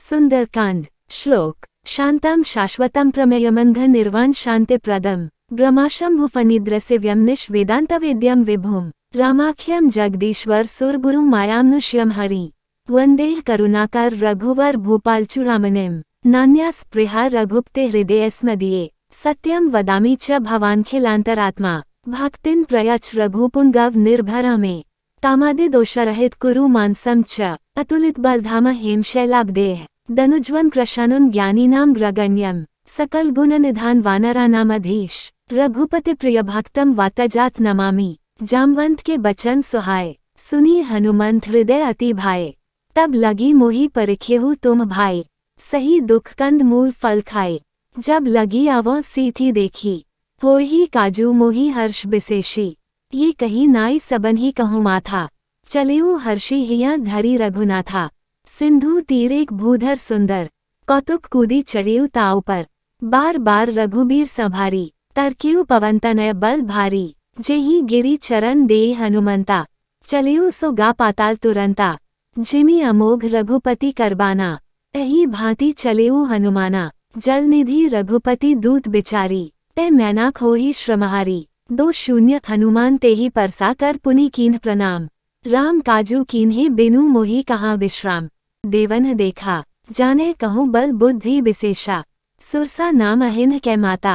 सुंदरकांड। श्लोक। शांतं शाश्वतं प्रमेयमनघ निर्वाण शांतिप्रदम् ब्रह्माशंभुफनिद्रसिव्यं निष्वेदान्तवेद्यं विभुं रामाख्यं जगदीश्वर सुरगुरुं मायामनुष्यं हरि वंदेह करुणाकर रघुवर भूपालचूड़ामणिं नान्या स्पृहा रघुपते हृदयस्मदीये सत्यं वदामि च भवानखिलान्तरात्मा भक्तिं प्रयच्छ रघुपुंगव निर्भरा मे कामादिदोषरहित कुरु मानसं च अतुलित बलधाम हेमशैलाब्देह दनुज्वन कृशानुन ज्ञानीनां ग्रगण्यं सकल गुण निधान वानरानामधीश रघुपति प्रिय भक्तम वातजात नमामि जामवंत के बचन सुहाए सुनी हनुमंत हृदय अति भाए तब लगी मोहि परिख्यहु तुम भाई सही दुख कंद मूल फल खाए जब लगी आवों सीथी देखी होहि काजू मोहि हर्ष विशेषी ये कही नाई सबन ही कहूँ माथा चलेऊ हर्षी हिया धरी रघुनाथा सिंधु तीर एक भूधर सुंदर कौतुक कूदी चढ़ेऊ ताव पर बार बार रघुबीर संभारी तरकेऊ पवनतनय बल भारी जेहि गिरी चरण दे हनुमंता चलेऊ सो गा पाताल तुरंता जिमि अमोघ रघुपति करबाना एही भांति चलेऊ हनुमाना जलनिधि रघुपति दूत बिचारी ते मैनाक होहि श्रमहारी 2-0 हनुमान तेहि परसा कर पुनि कीन्ह प्रणाम राम काजू कीन्हे बिनु मोहि कहाँ विश्राम देवन देखा जाने कहूँ बल बुद्धि विशेषा सुरसा नाम अहिन कै माता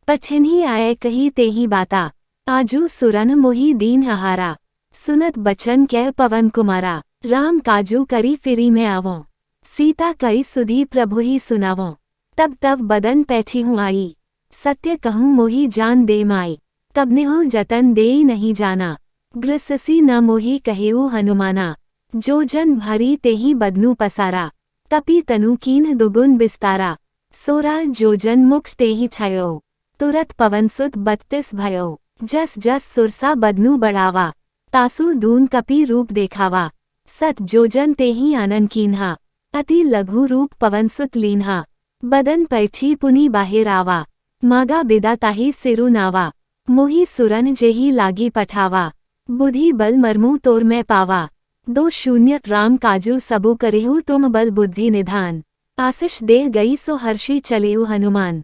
पछिन्ही आए कही तेहि बाता आजू सुरन मोहि दीन आहारा सुनत बचन कै पवन कुमारा राम काजू करी फिरी में आवों सीता कई सुधी प्रभु ही सुनावों तब तब बदन पैठी हूँ आई सत्य कहूँ मोहि जान दे माई कब नेहु जतन दे नहीं जाना गृससी न मोहि कहेऊ हनुमाना जो जन भरी तेहि बदनु पसारा कपि तनु कीन्ह दुगुन बिस्तारा सोरा जो जन मुख तेहि छयो तुरत पवनसुत 32 भयो जस जस सुरसा बदनु बढ़ावा तासु दून कपि रूप देखावा सत जो जन तेहि आनन कीन्हा अति लघु रूप पवनसुत लीन्हा बदन पैठी पुनि बाहिर आवा मागा बिदा ताहि सिरु नावा मोहि सुरन जेहि लागी पठावा बुद्धि बल मरमु तोर मैं पावा 2-0 राम काजू सबु करेहु तुम बल बुद्धि निधान आशीष दे गई सो हर्षी चलेऊ हनुमान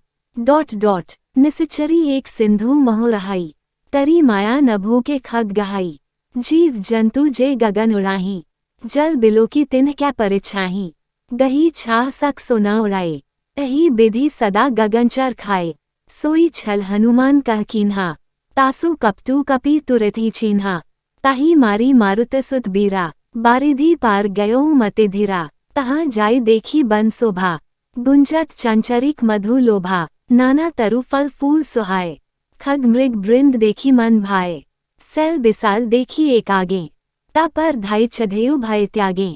निसिचरी एक सिंधु मोह रहाई करी माया नभू के खग गहाई जीव जंतु जे गगन उड़ाही जल बिलो की तिन्ह क्या परिछाही गही छाह सक सो न उड़ाए एही विधि सदा गगनचर खाए सोई छल हनुमान कह कीन्हा तासु कपटू कपि तुरथि चीन्हा ताही मारी मारुत सुत बीरा बारिधि पार गयो मते धीरा तहाँ जाई देखी बन शोभा गुंजत चंचरिक मधु लोभा नाना तरु फल फूल सुहाए खग मृग वृंद देखी मन भाए सैल बिसाल देखी एक आगे ता पर धाई चढ़ेऊ भय त्यागे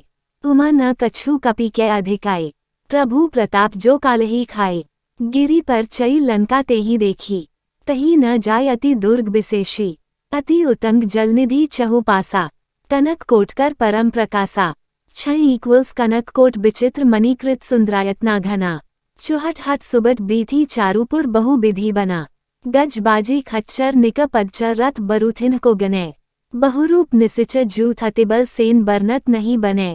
उमा न कछु कपि के अधिकाए प्रभु प्रताप जो कालही खाए गिरी पर चई लंका तेहि देखी तही न जाय अति दुर्ग विशेषी अति उतंग जलनिधि चहु पासा कनक कोटकर परम प्रकाशा 6 कनक कोट विचित्र मणिकृत सुंदरायतना घना चुहट हट सुबट बीथी चारुपुर बहु विधि बना गज बाजी खच्चर निक पदचर रथ बरुथिन को गने बहुरूप निसिच जूथ अतिबल सेन बरनत नहीं बने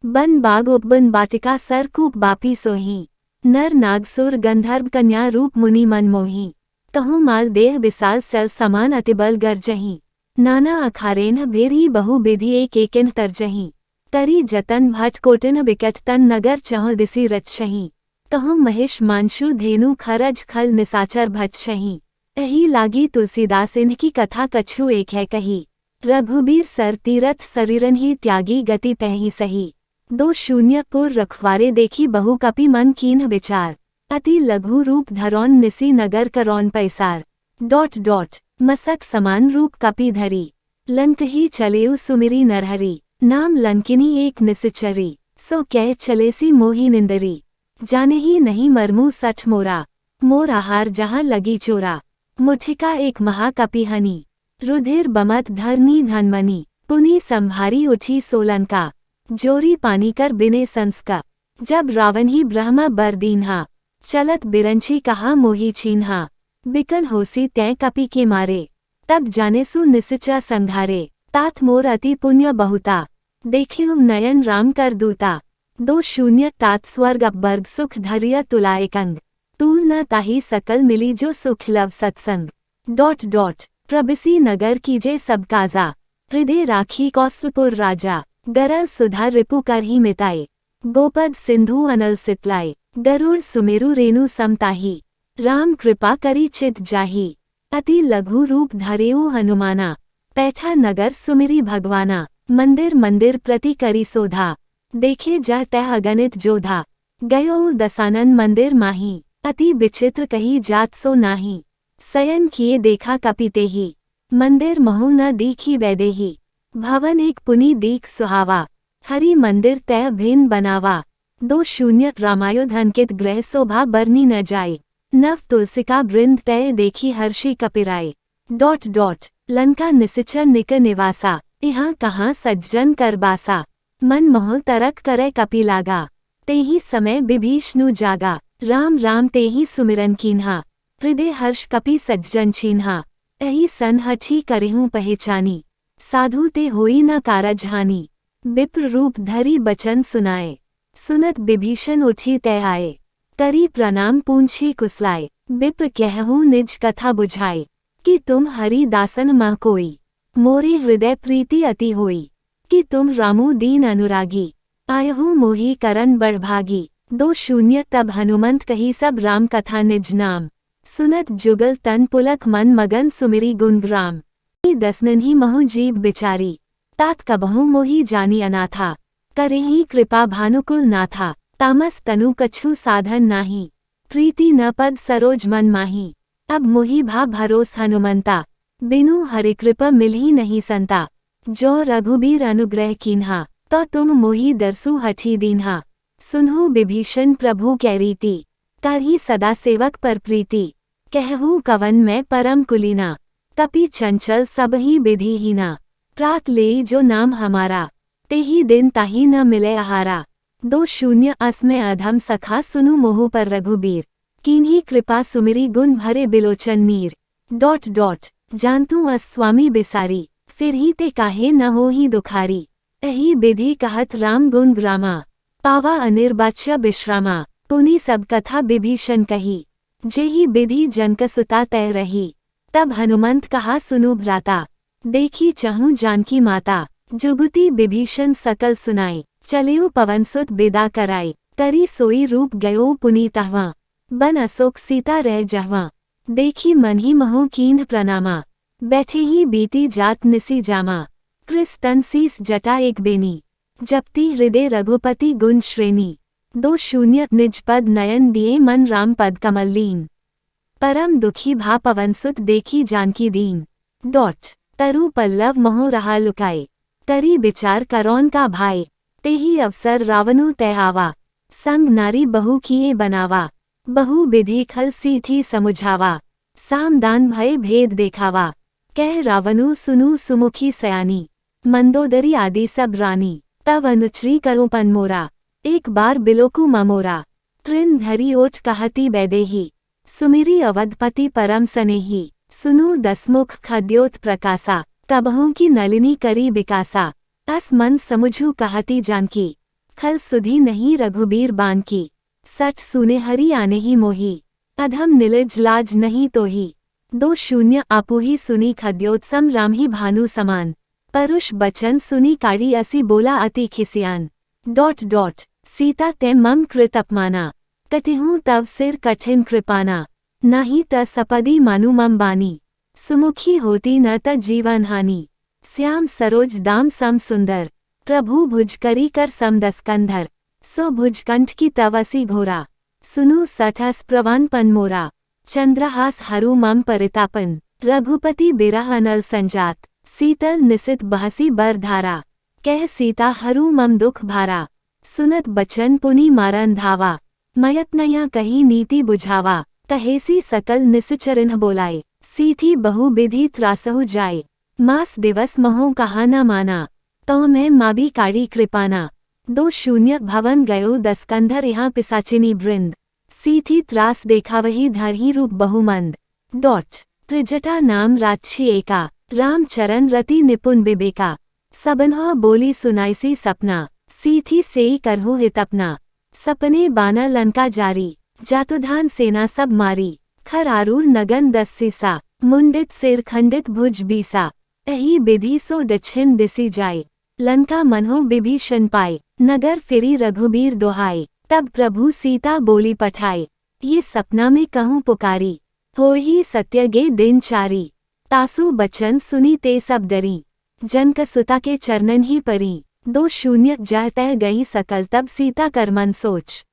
बन बाग उपबन बाटिका सरकूप बापी सोही नर नागसुर गंधर्व कन्या रूप मुनि मन मोही कहूँ माल देह विशाल सल समान अतिबल गर्जही नाना अखारेन भेरी बहु विधि एक एकिन तरजही करी जतन भट कोटिन विकट तन नगर चह दिसी रचही कहूँ महिष मांशु धेनु खरज खल निसाचर भचही एही लागी तुलसीदास इनकी कथा कछु एक है कही रघुबीर सर तीरथ शरीरन ही त्यागी गति पहही सही 2-0 पुर रखवारे देखी बहु कपि मन कीन्ह विचार अति लघु रूप धरौन निसी नगर करौन पैसार मसक समान रूप कपि धरी लंक ही चलेऊ सुमिरी नरहरी नाम लंकिनी एक निसिचरी सो कह चलेसी मोही निंदरी जाने ही नहीं मरमू सठ मोरा मोर आहार जहाँ लगी चोरा मुठिका एक महाकपि हनी रुधिर बमत धरनी धनमनी पुनि संभारी उठी सोलंका जोरी पानी कर बिने संस्का जब रावण ही ब्रह्म बर दीन्हा चलत बिरंची कहा मोही चीन्हा बिकल होसी तै कपि के मारे तब जाने सु निसिचा संघारे तात मोर अति पुण्य बहुता देखे नयन राम कर दूता 2 तात स्वर्ग अपवर्ग सुख धैर्य तुला एकंग तूल न ताही सकल मिली जो सुख लव सत्संग। प्रबिसी नगर कीजे सब काजा हृदय राखी कौस्तुपुर राजा गरल सुधा रिपु कर ही मिताए गोपद सिंधु अनल सितलाए गरुड़ सुमेरु रेणु समताही राम कृपा करी चित जाही अति लघु रूप धरेऊ हनुमाना पैठा नगर सुमिरी भगवाना मंदिर मंदिर प्रति करी सोधा देखे जा तह अगणित जोधा गयो दसानन मंदिर माही अति विचित्र कही जात सो नाही शयन किए देखा कपिते ही मंदिर महु न दीखी वैदेही भवन एक पुनि दीख सुहावा हरि मंदिर तय भिन्न बनावा 2 रामायुध अंकित ग्रह शोभा बरनी न जाए नव तुलसिका वृंद तय देखी हर्षि कपिराए। लंका निसिचर निक निवासा यहाँ कहाँ सज्जन कर बासा मन मोह तरक करे कपि लागा तेही समय विभीषणु जागा राम राम तेही सुमिरन कीन्हा हृदय हर्ष कपि सज्जन छीन्हा एही सन हठी करेहूँ पहचानी साधु ते होई न कारज हानि विप्र रूप धरी बचन सुनाए सुनत विभीषण उठी तय आए करी प्रणाम पूंछी कुसलाए विप्र कहूँ निज कथा बुझाए कि तुम हरि दासन मह कोई मोरे हृदय प्रीति अति होई कि तुम रामू दीन अनुरागी आयहूँ मोही करन बढ़भागी 2 तब हनुमंत कही सब राम कथा निज नाम सुनत जुगल तन पुलक मन मगन सुमिरी गुणग्राम 10 ही महु जीव बिचारी तात कबहु मोही जानी अनाथा करेही कृपा भानुकुल नाथा तामस तनु कछु साधन नाही प्रीति न पद सरोज मन माही अब मोही भा भरोस हनुमंता बिनु हरि कृपा मिलही नहीं संता जो रघुबीर अनुग्रह कीन्हा तो तुम मोही दरसु हठी दीन्हा सुनहु विभीषण प्रभु कै रीति करही सदा सेवक पर प्रीति कहूँ कवन में परम कुलीना कपि चंचल सबही विधिहीना प्रात लेई जो नाम हमारा तेही दिन ताही न मिले आहारा 2 अस्मय अधम सखा सुनु मोहु पर रघुबीर कीन्ही कृपा सुमिरी गुण भरे बिलोचन नीर। जानतू अस स्वामी बिसारी फिर ही ते काहे न हो ही दुखारी एही विधि कहत राम गुण ग्रामा पावा अनिर्वाच्य विश्रामा पुनि सब कथा विभीषण कही जेही विधि जनक सुता तय रही तब हनुमंत कहा सुनु भ्राता देखी चहूँ जानकी माता जुगुती विभीषण सकल सुनाए चलेऊ पवनसुत विदा कराए करी सोई रूप गयो पुनि तहवा बन अशोक सीता रह जहवा देखी मन ही महु कीन्ह प्रणामा बैठे ही बीती जात निसी जामा कृस तन सीस जटा एक बेनी जपती हृदय रघुपति गुण श्रेणी 2 निज पद नयन दिए मन राम पद कमल लीन परम दुखी भा पवनसुत देखी जानकी दीन। तरु पल्लव मोह रहा लुकाए करी विचार करौन का भाई तेही अवसर रावणु तय आवा संग नारी बहु किए बनावा बहु विधि खल सीथी समुझावा सामदान भय भेद देखावा कह रावणु सुनु सुमुखी सयानी मंदोदरी आदि सब रानी तव अनुचरी करो पन मोरा एक बार बिलोकु ममोरा तृण धरी ओठ कहती बैदेही सुमिरी अवधपति परम सनेही सुनु दसमुख खद्योत प्रकाशा कबहू की नलिनी करी बिकासा अस मन समुझू कहती जानकी खल सुधी नहीं रघुबीर बान की सठ सुने हरि आने ही मोही अधम निलज लाज नहीं तो ही 2 आपू ही सुनी खद्योत्सम राम ही भानु समान परुष बचन सुनी काड़ी असी बोला अति खिसियान। सीता ते मम कृत अपमाना कटिहूँ तव सिर कठिन कृपाना नाही त सपदी मानु मम बानी सुमुखी होती न त जीवन हानि श्याम सरोज दाम सम सुंदर प्रभु भुज करी कर सम दस्कंधर सो भुजकंठ की तवसी घोरा सुनु सठस प्रवान पन मोरा चंद्रहास हरु मम परितापन रघुपति बिरह अनल संजात सीतल निसित बहसी बर धारा कह सीता हरु मम दुख भारा सुनत बचन पुनि मारन धावा मयत नया कही नीति बुझावा कहेसी सकल निसिचरिन्ह बोलाए सीथी बहु विधि त्रासहु जाए मास दिवस महो कहा न माना तो मैं माबी काड़ी कृपाना 2 भवन गयो दस्कंधर यहाँ पिसाचिनी वृंद सीथी त्रास देखा वही धरही रूप बहुमंद। त्रिजटा नाम राक्षी एका राम चरण रति निपुण विवेका सबन्हा बोली सुनाइसी सपना सीथी सेई करहु हित अपना, सपने बाना लंका जारी, जातुधान सेना सब मारी, खर आरूर नगन 10 सीसा, मुंडित सिर खंडित भुज बीसा, एही बिधि सो दक्षिण दिसी जाए, लंका मनहु विभीषण पाए, नगर फिरी रघुबीर दोहाए, तब प्रभु सीता बोली पठाए, ये सपना में कहूँ पुकारी, होई सत्य गे दिन चारी, तासु बचन सुनी ते सब डरी, जनक सुता के चरणन ही परी, 2 जह तह गई सकल तब सीता कर मन सोच,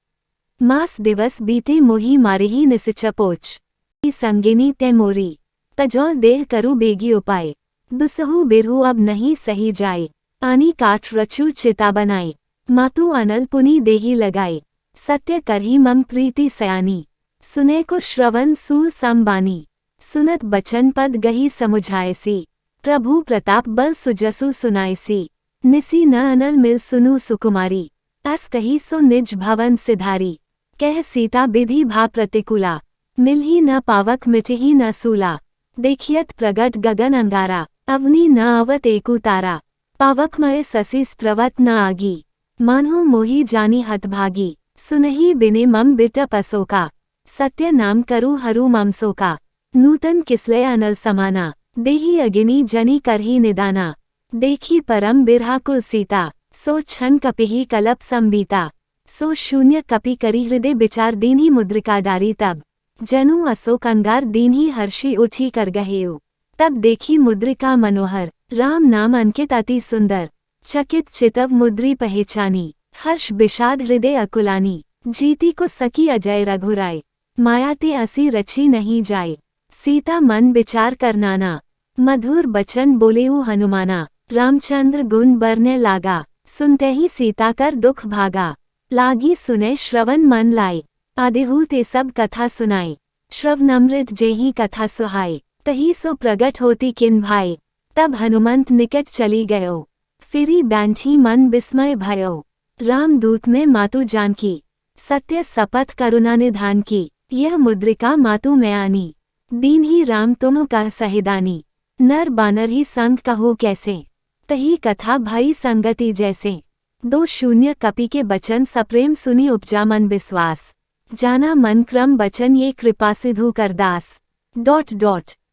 मास दिवस बीते मोही मारे ही निसिचपोच, संगिनी ते मोरी, तजौल देह करु बेगी उपाय, दुसहु बिरहु अब नहीं सही जाए, आनी काठ रचु चिता बनाए, मातु अनल पुनी देही लगाए, सत्य करही मम प्रीति सयानी, सुने को श्रवण सूल संबानी, सुनत बचन पद गही समुझायसी, प्रभु प्रताप बल सुजसु सुनायसी, निसी न अनल मिल सुनु सुकुमारी, अस कही सो निज भवन सिधारी, कह सीता विधि भा प्रतिकूला, मिलही न पावक मिटही न सूला, देखियत प्रगट गगन अंगारा, अवनी न अवत एकु तारा, पावकमय ससी स्त्रवत न आगी, मानहु मोही जानी हतभागी, सुनही बिने मम बिटप अशोका, सत्य नाम करु हरु मम सोका, नूतन किसलय अनल समाना, देही अगिनी जनी करही निदाना, देखी परम बिरहा कुल सीता, सो छन कपिही कलप संबीता, सो शून्य कपि करी हृदय विचार दीन्ही मुद्रिका डारी तब, जनु अशोक अंगार दीन्ही हर्षी उठी कर गहेउ, तब देखी मुद्रिका मनोहर, राम नाम अंकित अति सुंदर, चकित चितव मुद्री पहचानी, हर्ष विषाद हृदय अकुलानी, जीती को सकी अजय रघुराय, माया ते असी रची नहीं जाए, सीता मन विचार कर नाना, मधुर बचन बोलेऊ हनुमाना, रामचंद्र गुण बरने लागा, सुनते ही सीता कर दुख भागा, लागी सुने श्रवण मन लाए, आदिहु ते सब कथा सुनाए, श्रवणमृत जेहि कथा सुहाए, तही सो प्रगट होती किन भाई, तब हनुमंत निकट चली गयो, फिरी बैंठी मन विस्मय भयो, राम दूत में मातु जानकी, सत्य सपथ करुणा निधान की, यह मुद्रिका मातु में आनी, दीन ही राम तुम कह सहिदानी, नर बानर ही संग कहो कैसे, तही कथा भाई संगति जैसे, 2 कपि के बचन सप्रेम सुनी उपजा मन विश्वास, जाना मन क्रम बचन ये कृपा सिधु करदास,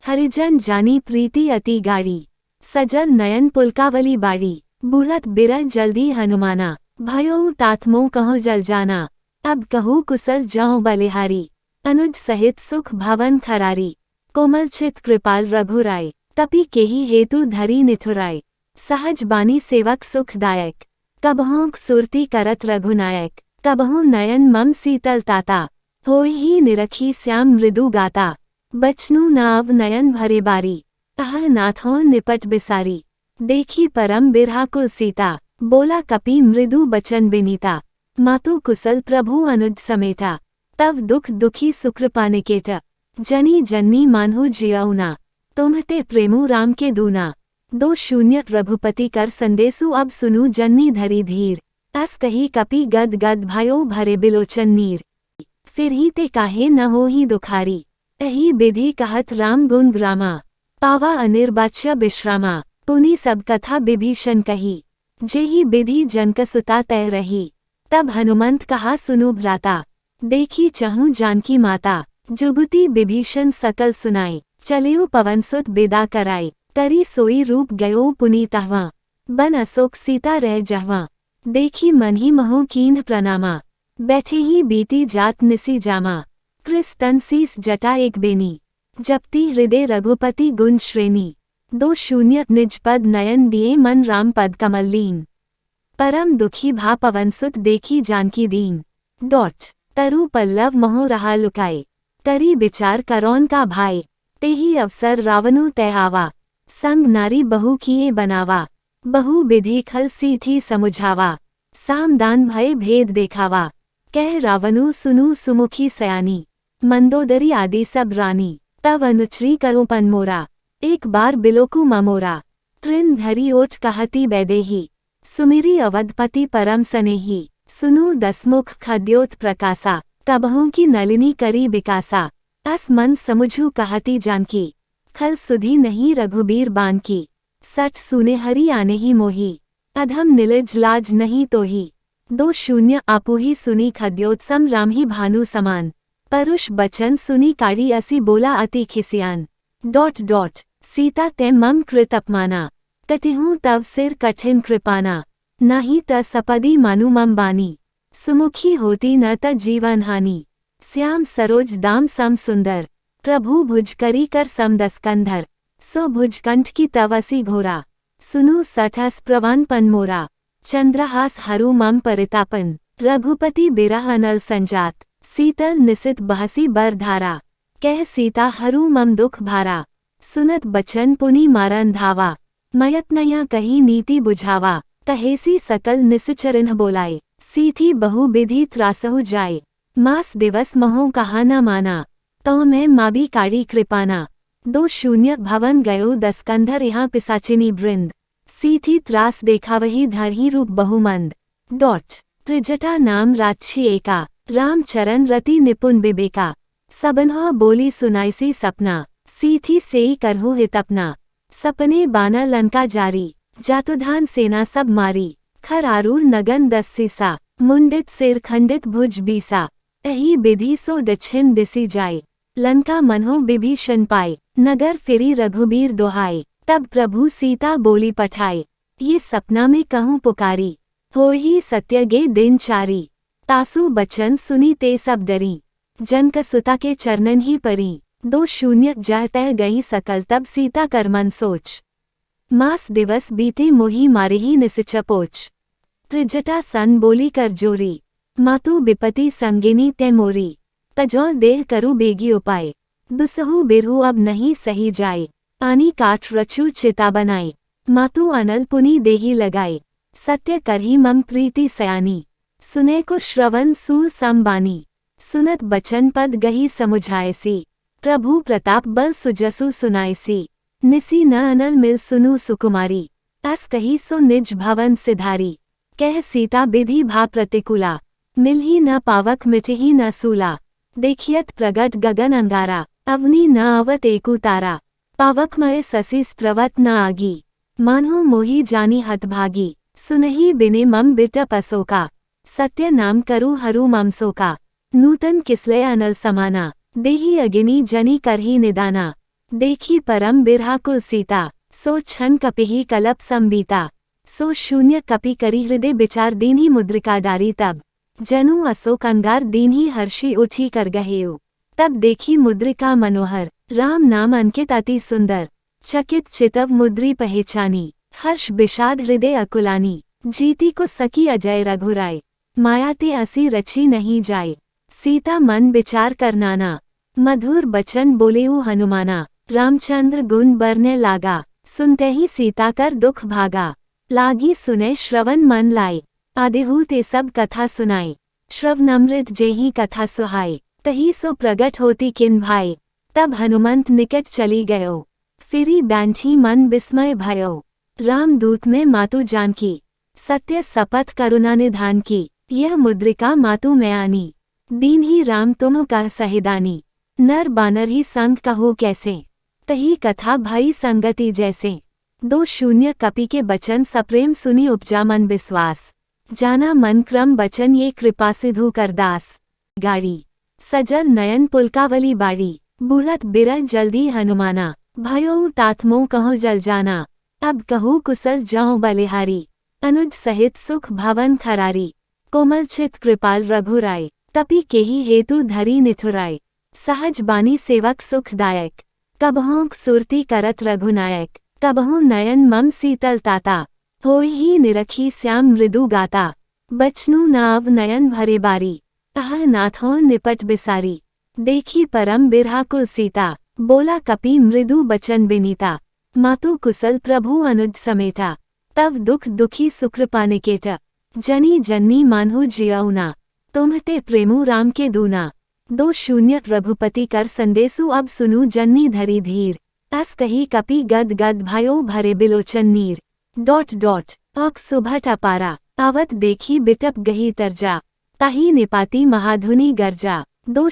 हरिजन जानी प्रीति अति गाड़ी, सजल नयन पुलकावली बाड़ी, बुरत बिरह जल्दी हनुमाना, भयो तात्मो कहो जल जाना, अब कहूँ कुशल जाऊँ बलिहारी, अनुज सहित सुख भवन खरारी, कोमल चित कृपाल रघुराय, तपि केही हेतु धरी निठुराय, सहज बानी सेवक सुखदायक, कबहुँ सुरती करत रघुनायक, कबहुँ नयन मम शीतल ताता, होई ही निरखी श्याम मृदु गाता, बचनु नाव नयन भरे बारी, अह नाथों निपट बिसारी, देखी परम बिरहा कुल सीता, बोला कपि मृदु बचन बिनीता, मातु कुशल प्रभु अनुज समेटा, तव दुख दुखी सुकृपा निकेट, जनी जन्नी मानहु जियौना, तुम्हते प्रेमु राम के दूना, 2 रघुपति कर संदेशु अब सुनु जन्नी धरी धीर, अस कही कपि गद गद भयो भरे बिलोचन नीर, फिर ही ते काहे न हो ही दुखारी, एही विधि कहत राम गुण ग्रामा, पावा अनिर्बाच्य विश्रामा, पुनि सब कथा विभीषण कही, जेहि विधि जनक सुता तय रही, तब हनुमंत कहा सुनु भ्राता, देखी चहूँ जानकी माता, जुगुती विभीषण सकल सुनाई, चलेऊ पवनसुत बेदा कराई, करी सोई रूप गयो पुनीतहवा, बन अशोक सीता रह जहवा, देखी मन ही महु कीन्ह प्रणामा, बैठे ही बीती जात निसी जामा, कृस तन सीस जटा एक बेनी, जपती हृदय रघुपति गुण श्रेणी, 2 निज पद नयन दिए मन राम पद कमल लीन, परम दुखी भा पवनसुत देखी जानकी दीन, तरु पल्लव मोह रहा लुकाए, करी विचार करौन का भाई, तेही अवसर रावनु तय आवा, संग नारी बहु किए बनावा, बहु विधि खल सीथी समुझावा, सामदान भय भेद देखावा, कह रावनु सुनु सुमुखी सयानी, मंदोदरी आदि सब रानी, तव अनुचरी करो पन मोरा, एक बार बिलोकु ममोरा, तृण धरी ओठ कहती बैदेही, सुमिरी अवधपति परम सनेही, सुनु दसमुख खद्योत प्रकाशा, कबहू की नलिनी करी विकासा, अस मन समुझू कहती जानकी, खल सुधी नहीं रघुबीर बान की, सठ सुने हरि आने ही मोही, अधम निलज लाज नहीं तो ही। 2 आपुही सुनी खद्योत्सम राम ही भानु समान। परुष बचन सुनी काड़ी असी बोला अति खिसियान। सीता ते मम कृत अपमाना। कटिहूँ तव सिर कठिन कृपाना। नाही त सपदी मानु मम बानी। सुमुखी होती न त जीवन हानि। श्याम सरोज दाम सम सुंदर। प्रभु भुज करी कर सम दस्कंधर। सो भुजकंठ की तवसी घोरा। सुनु सठस प्रवान पन मोरा। चंद्रहास हरु मम परितापन। रघुपति बिरह अनल संजात। सीतल निसित बहसी बर धारा। कह सीता हरु मम दुख भारा। सुनत बचन पुनि मारन धावा। मयत्नया कही नीति बुझावा। कहेसी सकल निसचरिन्ह बोलाए। सीथी बहु विधि त्रासहु जाए। मास दिवस महो कहा न माना। तो मैं माबी काड़ी कृपाना। 2 भवन गयो दस्कंधर यहाँ पिसाचिनी वृंद। सीथी त्रास देखा वही धरही रूप बहुमंद। त्रिजटा नाम राक्षी एका। राम चरण रति निपुण बिबेका। सबन्हा बोली सुनाइसी सपना। सीथी सेई करहु हित अपना। सपने बाना लंका जारी। जातुधान सेना सब मारी। खर आरूढ़ नगन 10 सीसा। मुंडित सिर खंडित भुज बीसा। एही विधि सो दक्षिण दिसी जाए। लंका मनहो विभीषण पाए। नगर फिरी रघुबीर दोहाए। तब प्रभु सीता बोली पठाए। ये सपना में कहूँ पुकारी। हो ही सत्य गे दिन चारी। तासु बचन सुनी ते सब डरी। जनक सुता के चरणन ही परी। 2 जह तह गई सकल तब सीता कर मन सोच। मास दिवस बीते मोही मारे ही निसचपोच। त्रिजटा सन बोली कर जोरी। मातु विपति संगिनी ते मोरी। तजौ देह करु बेगी उपाय। दुसहु बिरहु अब नहीं सही जाए। पानी काठ रचु चिता बनाए। मातु अनल पुनि देही लगाए। सत्य करही मम प्रीति सयानी। सुने को श्रवण सूल संबानी। सुनत बचन पद गही समुझायसी। प्रभु प्रताप बल सुजसु सुनायसी। निसी न अनल मिल सुनु सुकुमारी। अस कही सो निज भवन सिधारी। कह सीता विधि भा प्रतिकूला। मिलही न पावक मिटही न सूला। देखियत प्रगट गगन अंगारा। अवनी न अवत एकु तारा। पावकमय ससी स्त्रवत न आगी। मानो मोही जानी हतभागी। सुनही बिने मम बिटप अशोका। सत्य नाम करु हरु मम सोका। नूतन किसलय अनल समाना। देही अगिनी जनी करही निदाना। देखी परम बिरहा कुल सीता। सो छन कपिही कलप संबीता। सो 0 कपि करी हृदय विचार दीन्ही मुद्रिका डारी तब। जनु अशोक अंगार दीन्ही हर्षी उठी कर गहेउ। तब देखी मुद्रिका मनोहर। राम नाम अंकित अति सुंदर। चकित चितव मुद्री पहचानी। हर्ष विषाद हृदय अकुलानी। जीती को सकी अजय रघुराय। मायाते असी रची नहीं जाए। सीता मन विचार करनाना। मधुर बचन बोलेऊ हनुमाना। रामचंद्र गुण बरने लागा। सुनते ही सीता कर दुख भागा। लागी सुने श्रवण मन लाए। आदिहु ते सब कथा सुनाए। श्रवणमृत जेहि कथा सुहाए। तही सो प्रगट होती किन भाई। तब हनुमंत निकट चली गयो। फिरी बैंठी मन विस्मय भयो। राम दूत में मातु जानकी। सत्य सपथ करुणा निधान की। यह मुद्रिका मातु मैं आनी। दीन ही राम तुम कह सहिदानी। नर बानर ही संग कहो कैसे। तही कथा भई संगति जैसे। 2 कपि के बचन सप्रेम सुनी उपजा मन विश्वास। जाना मन क्रम बचन ये कृपा सिधु करदास। गाड़ी सजल नयन पुलकावली बाड़ी। बुढ़त बिरह जल्दी हनुमाना। भयो तात्मो कहो जल जाना। अब कहूँ कुशल जाऊँ बलिहारी। अनुज सहित सुख भवन खरारी। कोमल चित कृपाल रघुराय। तपि केहि हेतु धरी निठुराय। सहज बानी सेवक सुखदायक। कबहुँ सुरती करत रघुनायक। कबहुँ नयन मम शीतल ताता। होय ही निरखी श्याम मृदु गाता। बचनु नाव नयन भरे बारी। अह नाथों निपट बिसारी। देखी परम बिरहा कुल सीता। बोला कपि मृदु बचन बिनीता। मातु कुशल प्रभु अनुज समेटा। तव दुख दुखी सुकृपा निकेट। जनी जन्नी मानहु जियौना। तुम्हते प्रेमु राम के दूना। 2 रघुपति कर संदेसु अब सुनु जन्नी धरी धीर। अस कही कपि गद गद भयो भरे बिलोचन नीर। औक सुभट अपारा। आवत देखी बिटप गही तरजा। ताही निपाती महाधुनी गर्जा। 2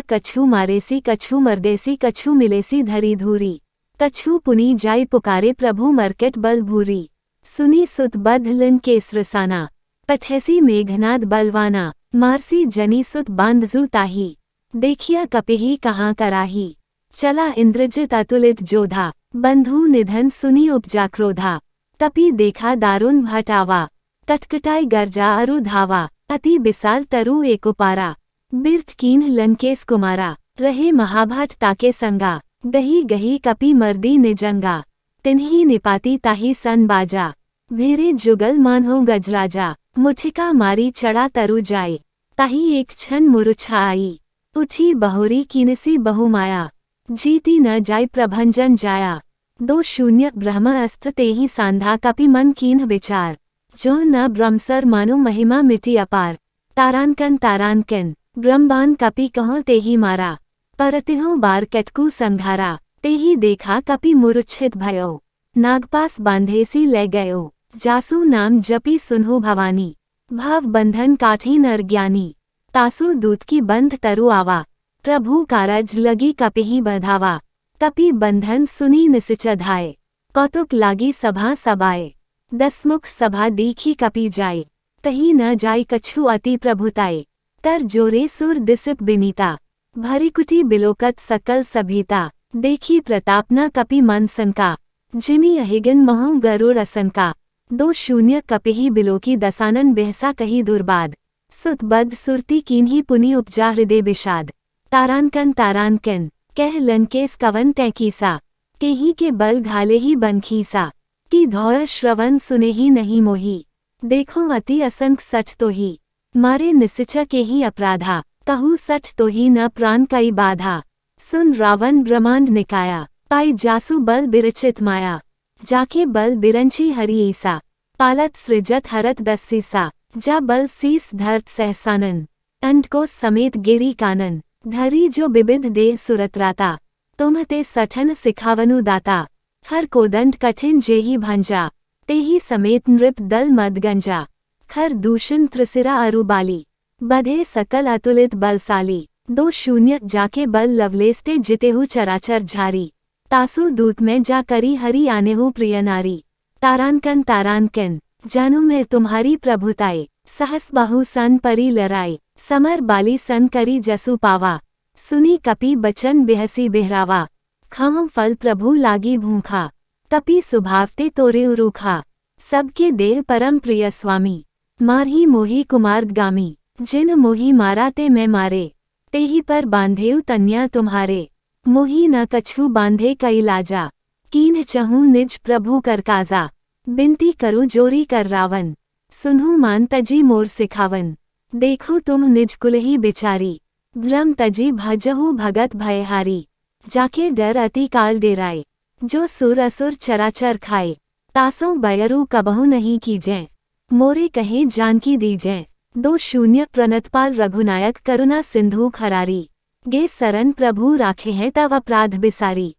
कछु मारेसी कछु मरदेसी कछु मिलेसी धरी धूरी। कछु पुनी जाय पुकारे प्रभु मरकेट बल भूरी। सुनी सुत बद्ध लंकेश रसाना, पठैसी मेघनाद बलवाना, मारसी जनी सुत बांधजू ताही, देखिया कपिही कहाँ कराही, चला इंद्रजित अतुलित जोधा, बंधु निधन सुनी उपजा क्रोधा, कपि देखा दारुण भटावा, कटकटाई गर्जा अरु धावा, अति विशाल तरु एकुपारा, बिर्थ कीन्ह लंकेश कुमारा, रहे महाभाट ताके संगा, गही गही कपि मर्दी निजंगा, तिन्ही निपाती ताही सन बाजा, भेरे जुगल मान्हो गजराजा, मुठिका मारी चढ़ा तरु जाए, ताही एक क्षण मुरुछा आई, उठी बहुरी कीनसी बहुमाया, जीती न जाय प्रभंजन जाया, 2-0 ब्रह्म अस्त्र तेहि सांधा कपि मन कीन्ह विचार, जो न ब्रह्मसर मानु महिमा मिटी अपार, तारानकन ब्रह्मबान कपि कहो तेहि मारा, परतिहो बार कटकू संघारा, तेहि देखा कपि मुरुच्छित भयो, नागपास बांधेसी ले गयो, जासु नाम जपी सुनहु भवानी, भाव बंधन काठी नर ज्ञानी, तासु दूत की बंध तरु आवा, प्रभु कारज लगी कपिहि बधावा, कपि बंधन सुनी निसिच धाये, कौतुक लागी सभा सबाए, 10 मुख सभा दीखी कपि जाए, तही न जाय कछु अति प्रभुताए, कर जोरे सुर दिसिप बिनीता, भरिकुटी बिलोकत सकल सभीता, देखी प्रताप न कपि मन सनका, जिमि अहिगन महु गरुड़ असनका, 2-0 कपिहि बिलोकी दसानन बेहसा कही दुर्बाद, सुत बद्ध सुरती कीन्ही पुनि उपजा हृदय विषाद, तारानकन कह लंकेश कवन तै कीसा, केही के बल घाले ही बनखीसा, की धौर श्रवण सुने ही नहीं मोही, देखो अति असंख सठ तो ही, मारे निसिचा के ही अपराधा, कहू सठ तो ही न प्राण कई बाधा, सुन रावण ब्रह्मांड निकाया, पाई जासु बल बिरचित माया, जाके बल बिरंची हरि ईसा, पालत सृजत हरत 10 सीसा, जा बल सीस धरत सहसानन, अंडको समेत गिरी कानन, धरी जो बिबिध देह सुरतराता, तुम ते सठन सिखावनु दाता, हर कोदंड कठिन जेहि भंजा, तेहि समेत नृप दल मदगंजा, खर दूषण त्रिसिरा अरुबाली, बधे सकल अतुलित बलशाली, 2-0 जाके बल लवलेस्ते जितेहु चराचर झारी, तासु दूत में जा करी हरि आनेहु प्रिय नारी, तारानकन जानू मैं तुम्हारी प्रभुताए, सहस बाहु सन परी लराई, समर बाली सन करी जसु पावा, सुनी कपि बचन बेहसी बेहरावा, खाऊं फल प्रभु लागी भूखा, कपि सुभावते तोरे उरूखा, सबके देह परम प्रिय स्वामी, मारही मोही कुमार्गामी, जिन मोही मारा ते मैं मारे, तेहि पर बांधेउ तन्या तुम्हारे, मोही न कछु बांधे कई लाजा, कीन्ह चहूँ निज प्रभु कर काजा, बिनती करूँ जोरी कर रावन, सुनहु मान तजी मोर सिखावन, देखो तुम निज कुलही बिचारी, भ्रम तजी भजहु भगत भयहारी, जाके डर अति काल डेराए, जो सुर असुर चराचर खाए, तासों बयरु कबहु नहीं कीजें, मोरे कहे जानकी दीजें, 2-0 प्रणतपाल रघुनायक करुणा सिंधु खरारी, गे सरन प्रभु राखे हैं तव अपराध बिसारी,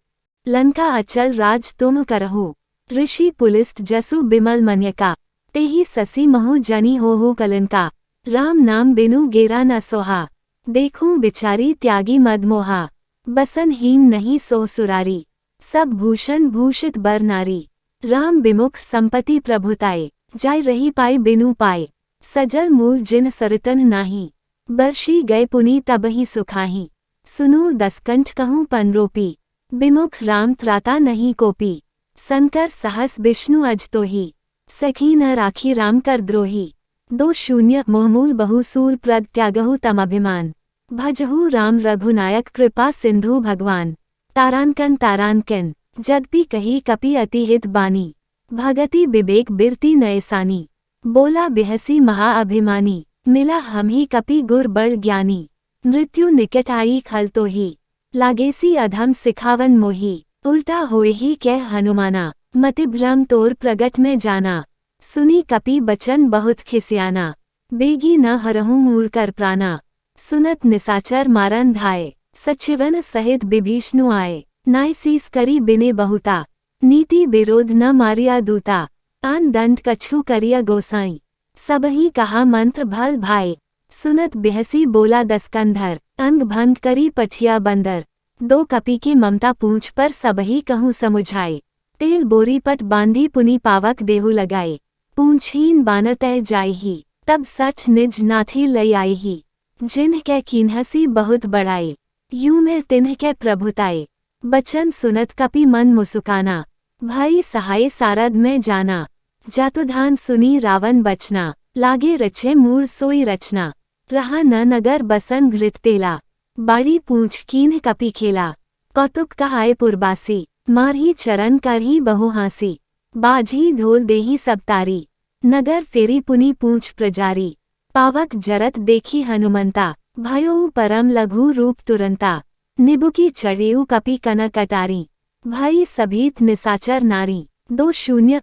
लंका अचल राज तुम करहु, ऋषि पुलिस्त जसु बिमल मन्यका, तेहि ससी महु जनी होहु कलनका, राम नाम बिनु गेरा न सोहा, देखूं बिचारी त्यागी मदमोहा, बसन हीन नहीं सो सुरारी, सब भूषण भूषित बर नारी, राम विमुख संपत्ति प्रभुताए, जाय रही पाए बिनु पाए, सजल मूल जिन सरतन नाही, बर्षी गए पुनि तबहि सुखाही, सुनू 10 कंठ कहूँ पनरोपी, विमुख राम त्राता नहीं कोपी, संकर सहस विष्णु अज तो ही, सखी न राखी राम कर द्रोही, 2-0 मोहमूल बहुसूल प्रद त्यागहु तमभिमान, भजहु राम रघुनायक कृपा सिंधु भगवान, तारानकन जदपि कही कपि अति हित बानी, भगति विवेक बिरती नयसानी, बोला बिहसी महाअभिमानी, मिला हम ही कपि गुर बड़ ज्ञानी, मृत्यु निकट आई खल तो ही, लागेसी अधम सिखावन मोही, उल्टा होए ही कह हनुमाना, मति भ्रम तोर प्रगट में जाना, सुनी कपि बचन बहुत खिसियाना, बेगी न हरहूँ मूल कर प्राणा, सुनत निसाचर मारन धाये, सचिवन सहित विभीषणु आए, नाय सीस करी बिने बहुता, नीति विरोध न मारिया दूता, आन दंड कछु करिया गोसाई, सबही कहा मंत्र भल भाई, सुनत बिहसी बोला 10 कंधर, अंग भंग करी पठिया बंदर, 2 कपि की ममता पूंछ पर सबही कहूँ समुझाए, तेल बोरी पट बांधी पुनि पावक देहु लगाए, पूंछहीन बान तय जायही, तब सच निज नाथी लई आईही, जिन्ह कै कीन्हसी बहुत बड़ाए, यूं में तिन्ह कै प्रभुताए, बचन सुनत कपि मन मुसुकाना, भाई सहाय सारद में जाना, जातुधान सुनी रावण बचना, लागे रचे मूर सोई रचना, रहा न नगर बसन घृत तेला, बाड़ी पूंछ कीन्ह कपि खेला, कौतुक कहाए पुरबासी, मारही चरण करही बहु हासी, बाजही ढोल देही सब तारी, नगर फेरी पुनि पूंछ प्रजारी, पावक जरत देखी हनुमंता, भयो परम लघु रूप तुरंता, निबुकी चढ़ेऊ कपि कनक अटारी, भाई सभीत निसाचर नारी, 2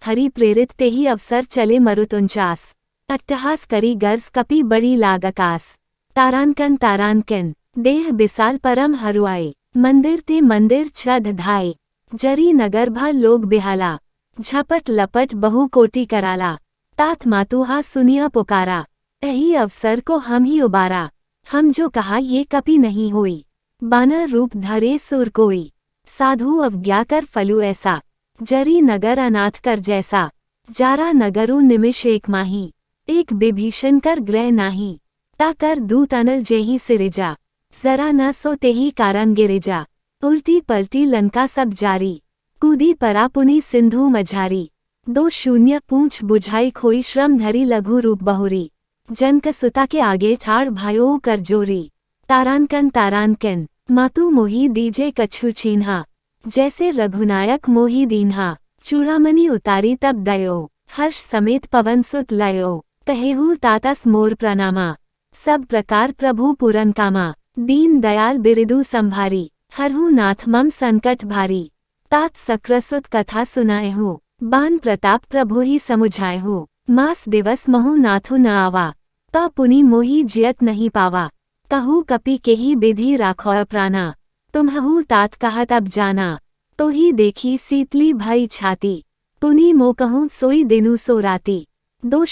हरि प्रेरित ते ही अवसर चले मरुत 49, अट्टहास करी गर्ज कपि बड़ी लाग आकास, तारानकन देह बिसाल परम हरुआए, मंदिर ते मंदिर छद धाए, जरी नगर भा लोग बिहाला, झपट लपट बहु कोटि कराला, तात मातुहा सुनिया पुकारा, यही अवसर को हम ही उबारा, हम जो कहा ये कपि नहीं होई, बानर रूप धरे सुर कोई, साधु अवज्ञा कर फलु ऐसा, जरी नगर अनाथ कर जैसा, जारा नगरु निमिष एक माही, एक विभीषण कर ग्रह नाही, ता कर दूत अनल जेही सिरिजा, जरा न सो तेही कारण गिरिजा, उल्टी पलटी लंका सब जारी, कूदी परा पुनि सिंधु मझारी, 2 पूंछ बुझाई खोई श्रम धरी लघु रूप बहुरी, जनक सुता के आगे ठाड़ भायो कर जोरी, तारानकन मातु मोही दीजे कछु चीन्हा, जैसे रघुनायक मोही दीन्हा, चूड़ामणि उतारी तब दयो, हर्ष समेत पवन सुत लयो, कहेहु तातस मोर प्रणामा, सब प्रकार प्रभु पूरन कामा, दीन दयाल बिरिदु संभारी, हरहु नाथ मम संकट भारी, तात सक्रसुत कथा सुनाएहु, बान प्रताप प्रभु ही समुझाएहु, मास दिवस महु नाथु न आवा, तो पुनि मोही जियत नहीं पावा, कहू कपि केही विधि राखो प्राणा, तुम्हु तात कहत अब जाना, तो ही देखी सीतली भई छाती, पुनि मो कहूँ सोई दिनु सो राती, 2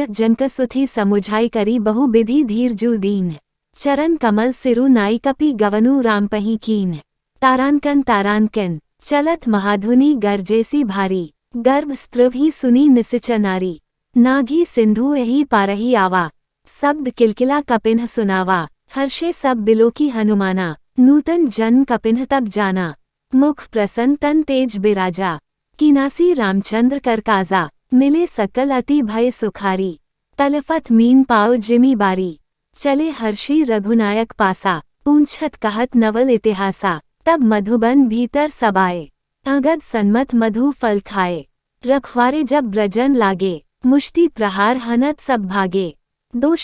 जनक सुथी समुझाई करी बहु विधि धीर जू दीन, चरण कमल सिरु नाई कपि गवनु राम पही कीन, तारानकन चलत महाधुनि गरजेसी भारी, गर्भ स्त्रव ही सुनी निसिच नारी, नाघी सिंधु यही पारही आवा, शब्द किलकिला कपिन्ह सुनावा, हर्षे सब बिलोकी हनुमाना, नूतन जन्म कपिन्ह तब जाना, मुख प्रसन्न तन तेज बिराजा, कीनासी रामचंद्र कर काजा, मिले सकल अति भय सुखारी, तलफत मीन पाओ जिमी बारी, चले हर्षी रघुनायक पासा, पूंछत कहत नवल इतिहासा, तब मधुबन भीतर सबाए, अगद सन्मत मधु फल खाए, रखवारे जब ब्रजन लागे, मुष्टि प्रहार हनत सब भागे, 2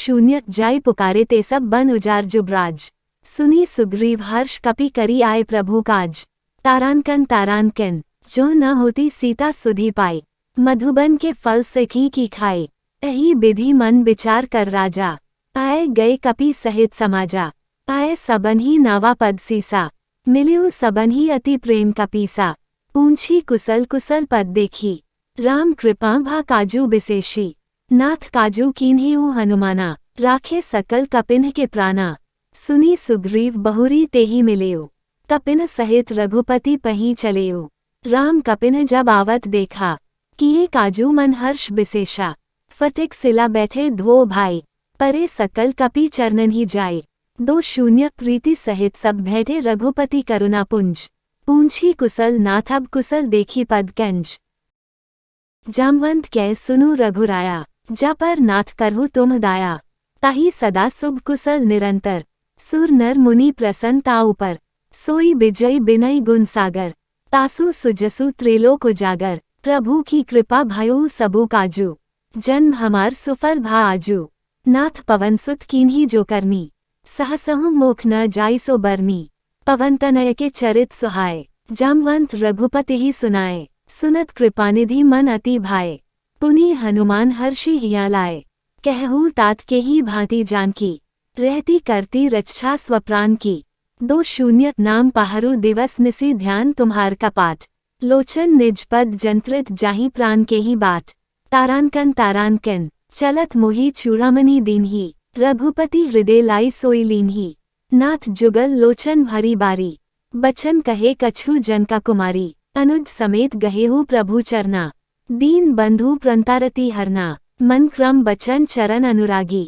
जाय पुकारे ते सब बन उजार जुबराज, सुनी सुग्रीव हर्ष कपि करी आए प्रभु काज, तारानकन जो न होती सीता सुधी पाए, मधुबन के फल सखी की खाए, यही विधि मन विचार कर राजा, आए गए कपि सहित समाजा, आए सबन ही नावा पद सीसा, मिल्यु सबन ही अति प्रेम कपीसा, पूंछी कुशल कुशल पद देखी, राम कृपा भा काजू विशेषी, नाथ काजू कीन्हिउ हनुमाना, राखे सकल कपिन्ह के प्राणा, सुनी सुग्रीव बहुरी तेही मिलेउ, कपिन्ह सहित रघुपति पही चलेउ, राम कपिन्ह जब आवत देखा, किए काजू मन हर्ष विशेषा, फटिक सिला बैठे धो भाई, परे सकल कपि चरणन ही जाए, 2 प्रीति सहित सब बैठे रघुपति करुणा पुंज, पूंछी कुशल नाथ अब कुशल देखी पद कंज, जामवंत कै सुनु रघुराया, जा पर नाथ करहु तुम दाया, ताही सदा शुभ कुशल निरंतर, सुर नर मुनि प्रसन्न ताऊ पर, सोई विजय बिनय गुण सागर, तासु सुजसु त्रिलोक उजागर, प्रभु की कृपा भयो सबु काजू, जन्म हमार सुफल भा आजू, नाथ पवन सुत कीन्ही जो करनी, सहसहु मोख न जाई सो बरनी, पवन तनय के चरित सुहाए, जामवंत रघुपति ही सुनाए, सुनत कृपानिधि मन अति भाए, पुनि हनुमान हर्षि हिया लाए, कहहु तात के ही भांति जानकी, रहती करती रक्षा स्वप्राण की, 2 नाम पहारु दिवस निसी ध्यान तुम्हार कपाट, लोचन निज पद जंत्रित जाहि प्राण के ही बाट, तारानकन चलत मोही चूड़ामणि दीन्ही, रघुपति हृदय लाई सोई लीन्ही, नाथ जुगल लोचन भरी बारी, बचन कहे कछु जनका कुमारी, अनुज समेत गहेहु प्रभु चरना, दीन बंधु प्रंतारति हरना, मन क्रम बचन चरण अनुरागी,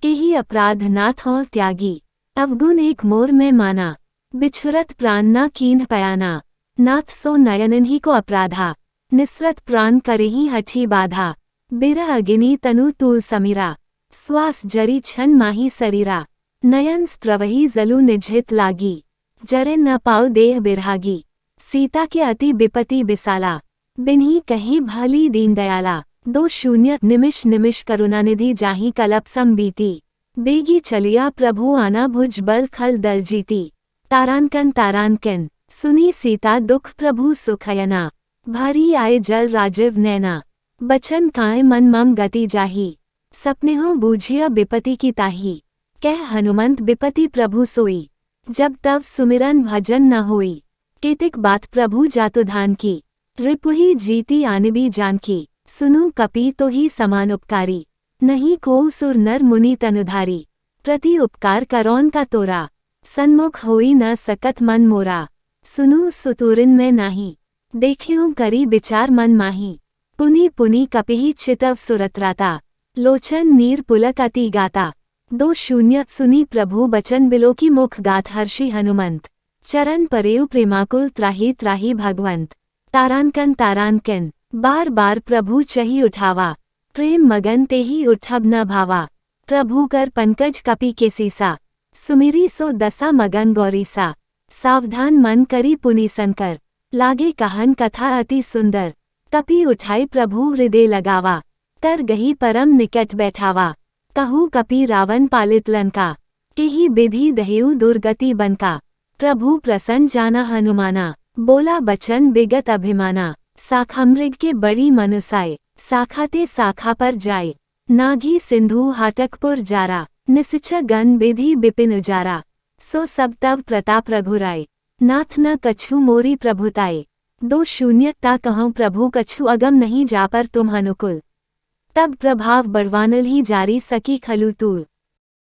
केही अपराध नाथ और त्यागी, अवगुण एक मोर में माना, बिछुरत प्राण ना कीन्ह पयाना, नाथ सो नयनन ही को अपराधा, निसरत प्राण करेही हठी बाधा, बिरह अगिनी तनु तूल समीरा, श्वास जरी छन माही शरीरा, नयन स्त्रवही जलु निझित लागी, जरे न पाओ देह बिरहागी, सीता के अति विपति बिसाला, बिन्ही कहीं भली दीन दयाला, 2 निमिष निमिष करुणानिधि जाहि कलप सम बीती, बेगी चलिया प्रभु आना भुज बल खल दल जीती, तारानकन तारानकन, सुनी सीता दुख प्रभु सुखयना, भारी आए जल राजीव नैना, बचन काए मन मम गति जाही, सपने हो बूझिया विपति की ताही, कह हनुमंत विपति प्रभु सोई, जब तब सुमिरन भजन न होई, केतिक बात प्रभु जातु धान की, रिपुही जीती आनबी जानकी, सुनु कपि तो ही समान उपकारी, नहीं को सुर नर मुनि तनुधारी, प्रति उपकार करौन का तोरा, सन्मुख होई न सकत मन मोरा, सुनु सुतुरिन में नाही, देखियो करी विचार मन माही, पुनि पुनि कपिहि चितव सुरत्राता, लोचन नीर पुलक अति गाता, 2 सुनी प्रभु बचन बिलो की मुख गात हर्षि हनुमंत, चरण परेउ प्रेमाकुल त्राही त्राही भगवंत, तारानकन तारानकन, बार बार प्रभु चही उठावा, प्रेम मगन तेही उठब न भावा, प्रभु कर पंकज कपि के सीसा, सुमिरी सो दसा मगन गौरीसा, सावधान मन करी पुनि संकर, लागे कहन कथा अति सुंदर, कपि उठाई प्रभु हृदय लगावा, कर गही परम निकट बैठावा, कहू कपि रावण पालित लंका, केही विधि दहेउ दुर्गति बनका, प्रभु प्रसन्न जाना हनुमाना, बोला बचन बिगत अभिमाना, शाखा मृग के बड़ी मनुसाय, शाखा ते शाखा पर जाए, नाघी सिंधु हाटकपुर जारा, निसिच गन विधि बिपिन उजारा, सो सब तव प्रताप रघुराय, नाथ न कछु मोरी प्रभुताए, 2 ता कहूँ प्रभु कछु अगम नहीं जा पर तुम अनुकुल, तब प्रभाव बढ़वानल ही जारी सकी खलु तूल,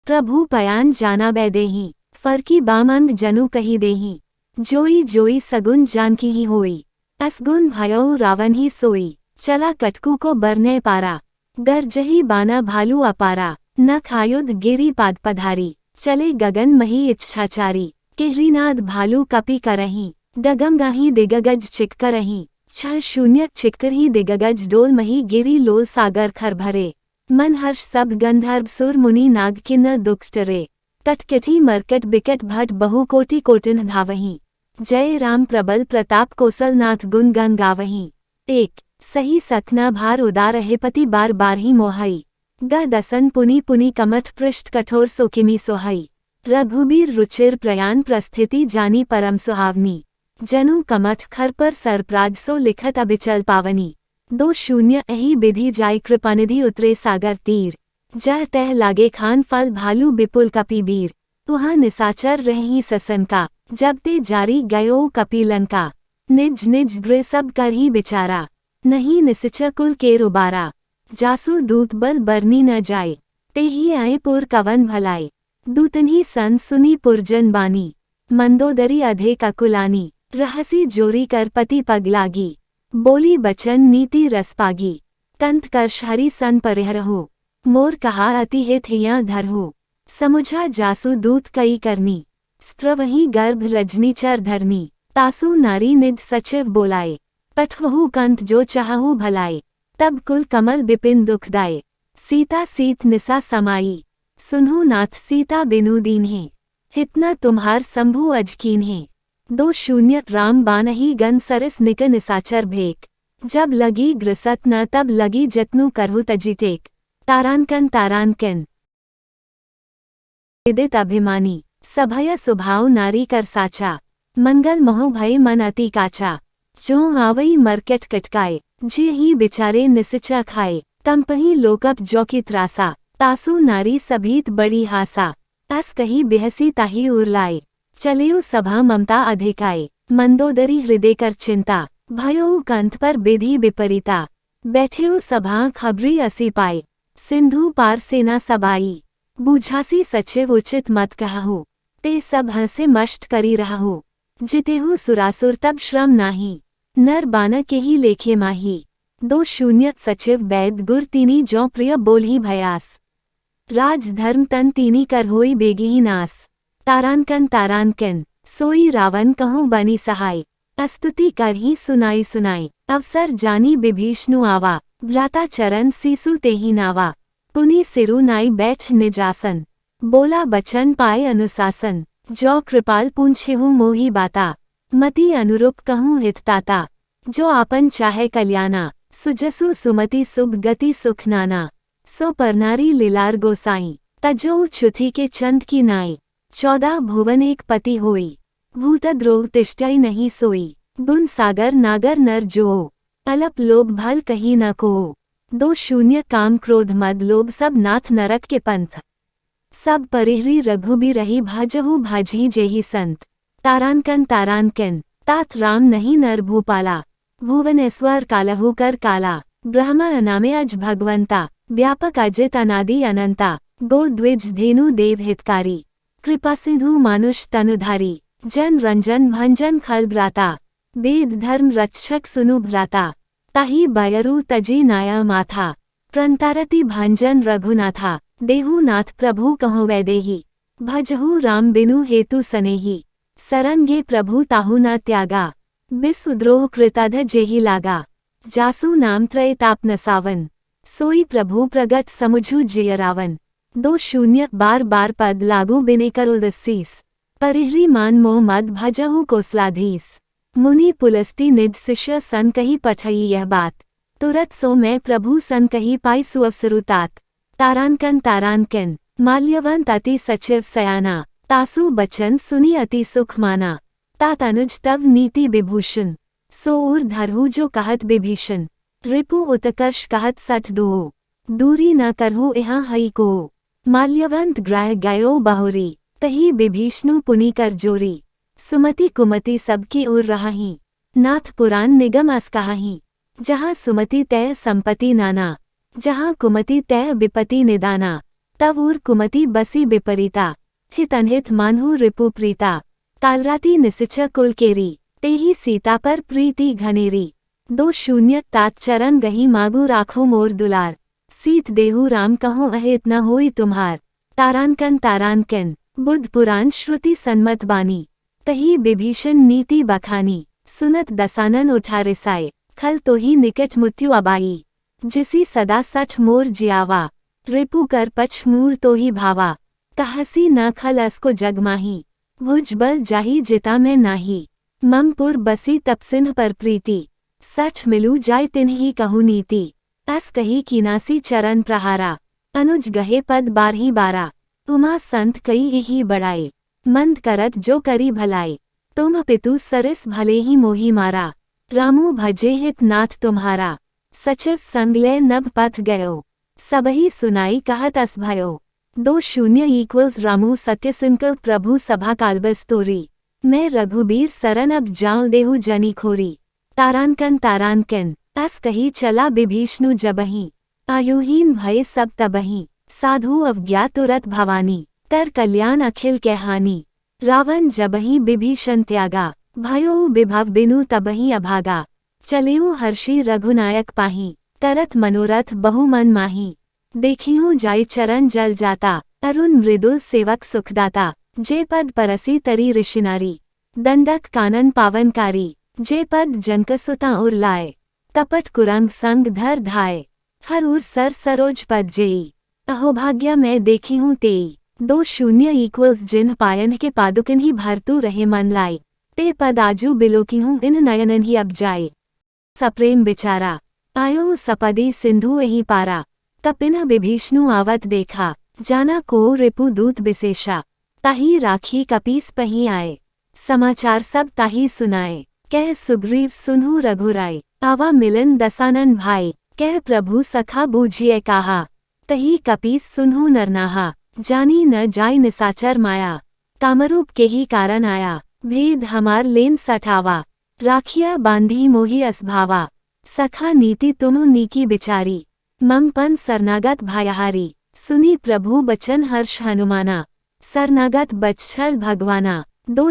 प्रभु पयान जाना बैदेही, फरकी बामंग जनु कही देही, जोई जोई सगुन जानकी ही होई, असगुन भयउ रावण ही सोई, चला कटकू को बरने पारा, गरजही बाना भालू अपारा, न खायुध गिरी पाद पधारी, चले गगन मही इच्छाचारी, केहरीनाद भालू कपि करही, गगमगाही दिगगज चिक्करही, 6 चिक्कर ही दिगगज डोल मही गिरी लोल सागर खर भरे, मन हर्ष सब गंधर्व सुर मुनि नाग किन्नर दुख टरे, कटकटी मरकट बिकट भट बहु कोटि कोटिन धावहीं, जय राम प्रबल प्रताप कौशलनाथ गुण गन गावहीं, 1 सही सखना भार उदार हेपति बार बार ही मोहई, ग दसन पुनि पुनि कमठ पृष्ठ कठोर सोकिमी सोहई, रघुबीर रुचिर प्रयाण प्रस्थिति जानी परम सुहावनी, जनु कमठ खर पर सरप्राज सो लिखत अबिचल पावनी, 2 एही विधि जाय कृपानिधि उतरे सागर तीर, जह तह लागे खान फल भालू बिपुल कपि बीर, तुहा निसाचर रही ससन का, जब ते जारी गयो कपि लंका, निज निज गृह सब कर ही बिचारा, नहीं निसिच कुल के रुबारा, जासु दूत बल बरनी न जाए, ते ही आए पुर कवन भलाए, दूतन सन सुनी पुरजन बानी, मंदोदरी अधे ककुलानी, रहसी जोरी कर पति पग लागी, बोली बचन नीति रस पागी, कंत कर्ष हरि सन परिहरहु, मोर कहा अति हित हिया धरहु, समुझा जासु दूत कई करनी, स्त्रवही गर्भ रजनी चर धरनी, तासु नारी निज सचिव बोलाए, पठवहु कंत जो चाहहु भलाए, तब कुल कमल बिपिन दुखदाय, सीता सीत निसा समाई, सुनहु नाथ सीता बिनु दीन्हे, हितना तुम्हार शंभु अजकीन्हे, 2 राम बानही गन सरस निक निसाचर भेक, जब लगी ग्रसत न तब लगी जतनु करहु तजी टेक, तारानकन तारानकन, विदित अभिमानी, सभय सुभाव नारी कर साचा, मंगल मोह भय मन अति काचा, जो आवई मरकट कटकाए, जे ही बिचारे निसिचा खाए, कंपही लोकप जो की त्रासा, तासु नारी सभीत बड़ी हासा, तस कही बेहसी ताही उरलाए, चलेउ सभा ममता अधिकाए, मंदोदरी हृदय कर चिंता, भयो कंठ पर विधि विपरीता, बैठेउ सभा खबरी असी पाए, सिंधु पार सेना सबाई, बूझासी सचिव उचित मत कहहु, ते सब हंसे मष्ट करी रहहु, जितेहु सुरासुर तब श्रम नाही, नर बाना के ही लेखे माही। 2 सचिव बैद गुर तीनी जौ प्रिय बोलही भयास। राज धर्म तन तीनी कर होई बेगी नास। तारानकन सोई रावण कहूँ बनी सहाय। अस्तुति कर ही सुनाई सुनाई अवसर जानी विभीषणु आवा। भ्राता चरण सीसु तेहि नावा। पुनि सिरु नाई बैठ निजासन। बोला बचन पाए अनुशासन। जो कृपाल पूछेहु मोही बाता। मति अनुरूप कहूँ हितताता। जो आपन चाहे कल्याणा। सुजसु सुमति शुभ गति सुख नाना। सो परनारी लीलार गोसाई। तजो छुथी के चंद की नाई। 14 भुवन एक पति होई। भूतद्रोह तिष्ठई नहीं सोई। गुण सागर नागर नर जो। अलप लोभ भल कही न को। 2 काम क्रोध मद लोभ सब नाथ नरक के पंथ। सब परिहरी रघुबी रही भाजहु भाजी जेहि संत। तारानकन तात राम नहीं नर भूपाला। भुवनेश्वर कालहु कर काला। ब्रह्म अनामे अज भगवंता। व्यापक अजित अनादि अनंता। गो द्विज धेनु देव हितकारी। कृपा सिंधु मानुष तनुधारी। जन रंजन भंजन खल भ्राता। वेद धर्म रक्षक सुनु भ्राता। ताहि बयरु तजी नाया माथा। प्रंतारति भांजन रघुनाथा। देहु नाथ प्रभु कहो वैदेही। भजहु राम बिनु हेतु सनेही। सरन गे प्रभु ताहु न त्यागा। विश्वद्रोह कृताध जेहि लागा। जासु नाम त्रय ताप न सावन। सोई प्रभु प्रगट समुझु जिय रावन। 2 बार बार पद लागू बिने कर उदस्सीस। परिहरी मान मोह मद भजहु कोसलाधीस। मुनि पुलस्ती निज शिष्य सन कही पठई यह बात। तुरत सो मैं प्रभु सन कही पाई सुअवसरु तात। तारानकन माल्यवंत अति सचिव सयाना। तासु बचन सुनी अति सुख माना। तात अनुज तव नीति विभूषण। सो उर धरहु जो कहत विभीषण। रिपु उत्कर्ष कहत सठ दो। दूरी न करहु यहाँ हई को। माल्यवंत ग्रह गयो बहुरी। तही विभीषणु पुनि कर जोरी। सुमति कुमति सबकी उर रहाही। नाथ पुराण निगम अस कहाही। जहाँ सुमति तय संपत्ति नाना। जहाँ कुमति तय विपति निदाना। तव उर कुमति बसी विपरीता। हित अनहित मानहु रिपु प्रीता। कालराति निसिच कुल केरी। तेही सीता पर प्रीति घनेरी। 2 तात चरण गही मागु राखो मोर दुलार। सीत देहु राम कहूँ अहित न होई तुम्हार। तारानकन बुद्ध पुराण श्रुति सन्मत बानी। तही विभीषण नीति बखानी। सुनत दसानन उठा रिसाए। खल तो ही निकट मृत्यु अबाई। जिसी सदा सठ मोर जियावा। रिपु कर पछ मूर तो ही भावा। कहसी न खल असको जगमाही। भुज बल जाही जिता में नाही। ममपुर बसी तपसिन्ह पर प्रीति। 60 मिलू जाय तिन्ही कहु नीति। अस कही कीनासी चरण प्रहारा। अनुज गहे पद 12 उमा संत कई यही बड़ाई। मंद करत जो करी भलाई। तुम पितु सरिस भले ही मोही मारा। रामू भजे हित नाथ तुम्हारा। सचिव संग ले नभ पथ गयो। सबही सुनाई कहत अस भयो। 2 रामू सत्य सुनकर प्रभु सभा कालबस तोरी। मैं रघुबीर सरन अब जाऊं देहु जनी खोरी। तारानकन अस कही चला विभीषणु जबही। आयुहीन भय सब तबही। साधु अवज्ञा तुरत भवानी। कर कल्याण अखिल के हानि। रावण जबही विभीषण त्यागा। भयो विभव बिनु तबही अभागा। चलेऊ हर्षि रघुनायक पाही। करत मनोरथ बहु मन माही। देखिहूँ जाय चरण जल जाता। अरुण मृदुल सेवक सुखदाता। जे पद परसी तरी ऋषिनारी। दंडक कानन पावनकारी। जे पद जनकसुता उर लाए। कपट कुरंग संग धर धाय। हर उर सर सरोज पद जेई। अहोभाग्य मैं देखी हूँ तेई। 2 जिन्ह पायन के पादुकन ही भरतु रहे मन लाई। ते पद आजू बिलोकी हूँ इन नयनन ही अब जाए। सप्रेम बिचारा आयो सपदी सिंधु एही पारा। कपिन विभीषणु आवत देखा। जाना को रिपु दूत विशेषा। ताही राखी कपीस पही आए। समाचार सब ताही सुनाए। कह सुग्रीव सुनहु रघुराई। आवा मिलन दसानन भाई। कह प्रभु सखा बूझिए कहा। तही कपीस सुनहु नरनाहा। जानी न जाय निसाचर माया। कामरूप के ही कारण आया। भेद हमार लेन सठावा। राखिया बांधी मोही असभावा। सखा नीति तुम नीकी बिचारी। ममपन सरनागत भायहारी। सुनी प्रभु बचन हर्ष हनुमाना। सरनागत बचछल भगवाना। 2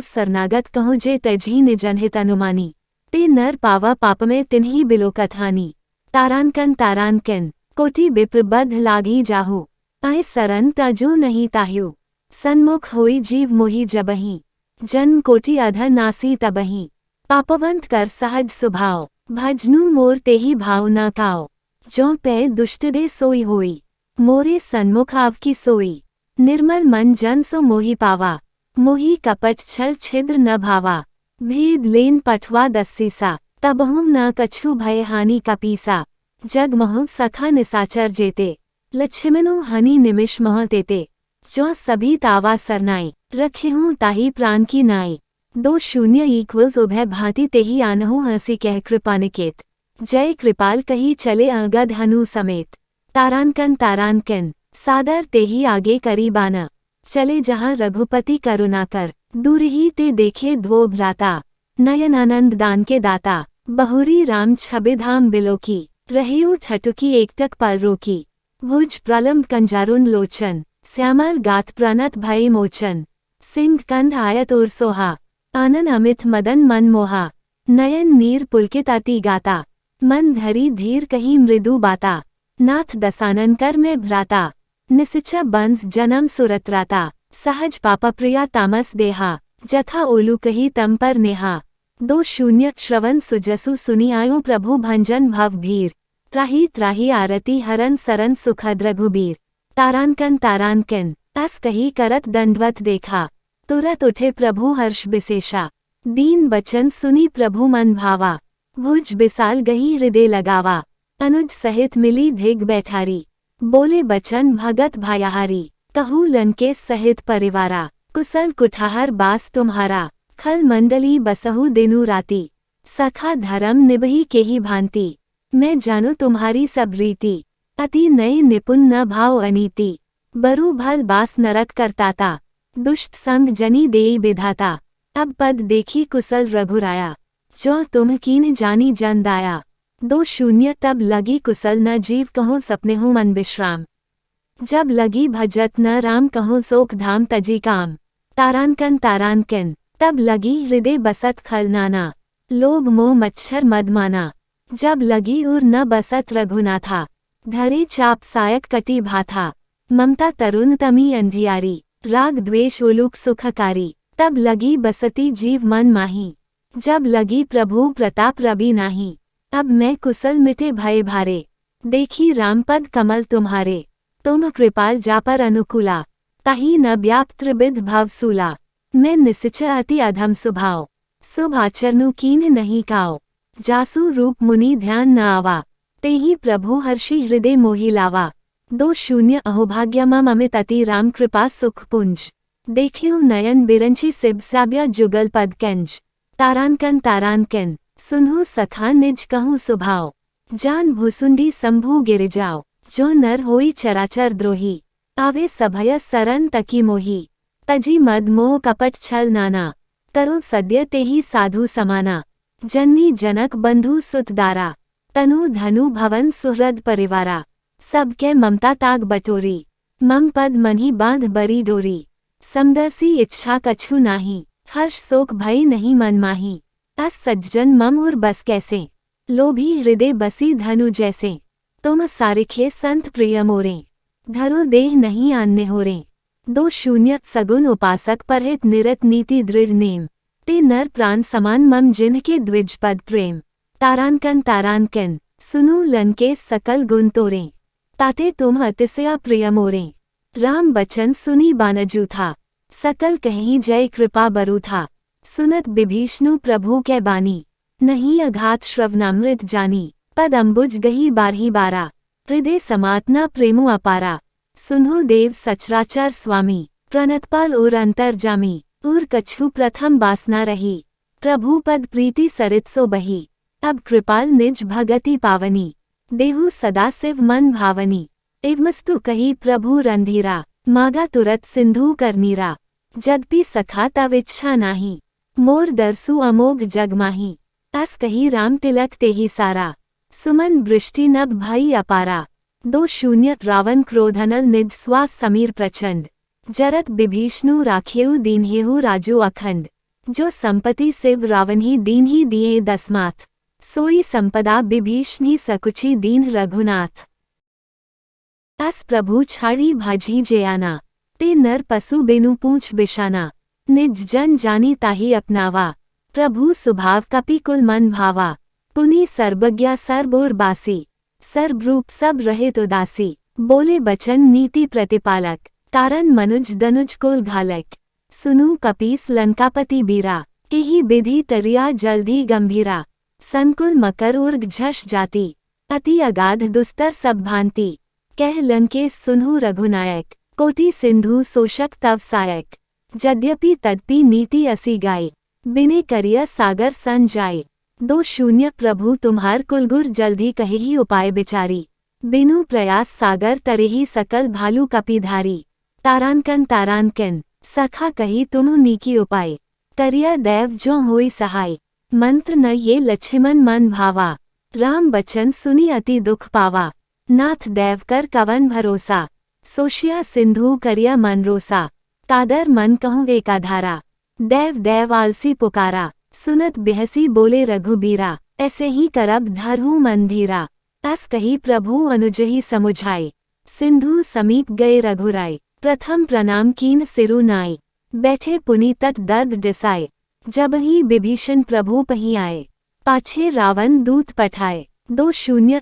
सरनागत कहूँ जे तजही निजनहित अनुमानी। ते नर पावा पाप में तिन्ही बिलो कथानी। तारांकन कोटि विप्र बद्ध लागी जाहु। आए सरन तजू नहीं ताह्यु। सन्मुख होई जीव मोहि जबहि। जन्म कोटि अधर नासी तबहि। पापवंत कर सहज सुभाव। भजनु मोर तेहि भाव न काओ। जो पै दुष्ट दे सोई होई। मोरे सन्मुख आवकी सोई। निर्मल मन जन सो मोहि पावा। मोहि कपट छल छिद्र न भावा। भेद लेन पठवा दस्सीसा। तबहु न कछु भय हानि कपीसा। जग महु सखा निसाचर जेते। लक्ष्मणु हनि निमिष मह तेते। जो सभी तावा सरनाई। रखेहूँ ताही प्राण की नाई। 2 उभय भांति तेही आनहु हंसी कह कृपानिकेत। जय कृपाल कही चले अगध हनु समेत। तारांकन सादर तेही आगे करीबाना। चले जहाँ रघुपति करुणाकर। दूर ही ते देखे ध्वो भ्राता। नयन आनंद दान के दाता। बहुरी राम छबे धाम बिलोकी। रहियो ठटुकी एकटक पल रोकी। भुज प्रलम्ब कंजारुन लोचन। श्यामल गाथ प्रणत भय मोचन। सिंह कंध आयत और सोहा। आनन अमित मदन मन मोहा। नयन नीर पुलकित अति गाता। मन धरी धीर कहीं मृदु बाता। नाथ दसानन कर में भ्राता। निसिचा बंस जन्म सुरत्राता। सहज पापा प्रिया तामस देहा। जथा ओलु कही तम पर नेहा। 2 श्रवण सुजसु सुनी आयु प्रभु भंजन भव भीर। त्राही त्राही आरती हरन सरन सुखद रघुबीर। तारांकन अस कही करत दंडवत देखा। तुरत उठे प्रभु हर्ष विशेषा। दीन बचन सुनी प्रभु मन भावा। भुज बिसाल गही हृदय लगावा। अनुज सहित मिली धिग बैठारी। बोले बचन भगत भायाहारी। कहू लंकेश सहित परिवारा। कुशल कुठार बास तुम्हारा। खल मंडली बसहु दिनु राती। सखा धर्म निभही केही भांति। मैं जानू तुम्हारी सब रीति। अति नई निपुण न भाव अनीति। बरु भल बास नरक करताता। दुष्ट संग जनी देई विधाता। अब पद देखी कुशल रघुराया। जो तुम कीन जानी जन दाया। 2 तब लगी कुशल न जीव कहूँ सपने हूँ मन विश्राम। जब लगी भजत न राम कहूँ सोख धाम तजी काम। तारांकन तब लगी हृदय बसत खल नाना। लोभ मोह मच्छर मदमाना। जब लगी उर न बसत रघुनाथा। धरे चाप सायक कटी भाथा। ममता तरुण तमी अंधियारी। राग द्वेष उलूक सुखकारी। तब लगी बसती जीव मन माही। जब लगी प्रभु प्रताप रवि नाही। अब मैं कुशल मिटे भय भारे। देखी रामपद कमल तुम्हारे। तुम कृपाल जापर अनुकूला। ताही न व्याप त्रिविध भव सूला। मैं निसिचर अति अधम सुभाव। शुभ आचरनु कीन नहीं काओ। जासु रूप मुनि ध्यान न आवा। तेही प्रभु हर्षि हृदय मोहि लावा। 2 अहोभाग्यमम अमित अति राम कृपा सुख पुंज। देखियो नयन बिरंची सिब साब्या जुगल पद कंज। तारांकन सुनहु सखा निज कहूँ सुभाव। जान भुसुंडी संभू गिर जाओ। जो नर होई चराचर द्रोही। आवे सभय सरन तकी मोही। तजी मद मोह कपट छल नाना। करो सद्य तेही साधु समाना। जननी जनक बंधु सुत दारा। तनु धनु भवन सुहृद परिवारा। सबके ममता ताग बटोरी। मम पद मन्ही बांध बरी डोरी। समदर्शी इच्छा कछु नाही। हर्ष शोक भय नहीं मन माही। अस सज्जन मम उर बस कैसे। लोभी हृदय बसी धनु जैसे। तुम सारिखे संत प्रिय मोरे। धरो देह नहीं आन्ने होरे। 2 सगुन उपासक परहित निरत नीति दृढ़ नेम। ते नर प्राण समान मम जिन्ह के द्विज पद प्रेम। तारांकन सुनु लंकेश सकल गुण तोरे। ताते तुम अतिशया प्रिय मोरे। राम बचन सुनी बानजू था। सकल कहीं जय कृपा बरु था। सुनत विभीषणु प्रभु कै बानी। नहीं अघात श्रवनामृत जानी। पद अम्बुज गही बारही बारा। हृदय समातना प्रेमु अपारा। सुनहु देव सचराचर स्वामी। प्रणतपाल उर अंतर जामी। उर कछु प्रथम बासना रही। प्रभु पद प्रीति सरित सो बही। अब कृपाल निज भगति पावनी। देहु सदा शिव मन भावनी। एवमस्तु कही प्रभु रंधीरा। मागा तुरत सिंधु करनीरा। जदपि सखा तव इच्छा नाही। मोर दरसु अमोघ जगमाही। अस कही राम तिलक तेही सारा। सुमन वृष्टि नभ भई अपारा। 2 रावण क्रोधनल निज स्वास समीर प्रचंड। जरत विभीषणु राखेउ दीन्हेहु राजो अखंड। जो संपत्ति सिव रावण ही दीन ही दिए दसमाथ, सोई संपदा विभीषण ही सकुची दीन रघुनाथ। अस प्रभु छाड़ी भाजी जयाना, ते नर पशु बेनु पूछ बिशाना, निज जन जानी ताही अपनावा, प्रभु सुभाव कपि कुल मन भावा, पुनि सर्वज्ञा सर्वोर बासी, सर्वरूप सब रहित उदासी, बोले बचन नीति प्रतिपालक, कारण मनुज दनुज कुल घालक, सुनु कपीस लंकापति बीरा, केही विधि तरिया जल्दी गंभीरा, संकुल मकर उर्ग झष जाति, अति अगाध दुस्तर सब भांति, कह लंकेश सुनहु रघुनायक, कोटि सिंधु शोषक तव सायक, यद्यपि तदपि नीति असी गाय, बिने करिया सागर सन जाय, 2 प्रभु तुम्हार कुलगुर जल्दी कहिही उपाय बिचारी, बिनु प्रयास सागर तरेही सकल भालू कपीधारी, तारानकन सखा कही तुम नीकी उपाय, करिया दैव जो होई सहाय, मंत्र न ये लक्ष्मण मन भावा, राम बचन सुनी अति दुख पावा, नाथ दैव कर कवन भरोसा, सोशिया सिंधु करिया मन रोसा, कादर मन कहूँ एकाधारा, दैव दैव आलसी पुकारा, सुनत बिहसी बोले रघुबीरा, ऐसे ही करब धरहु मन धीरा, अस कही प्रभु अनुजहि समुझाए, सिंधु समीप गए रघुराय, प्रथम प्रणाम कीन सिरु नाय, बैठे पुनि तट दर्द डिसाए, जब ही विभीषण प्रभु पही आए, पाछे रावण दूत पठाए, 2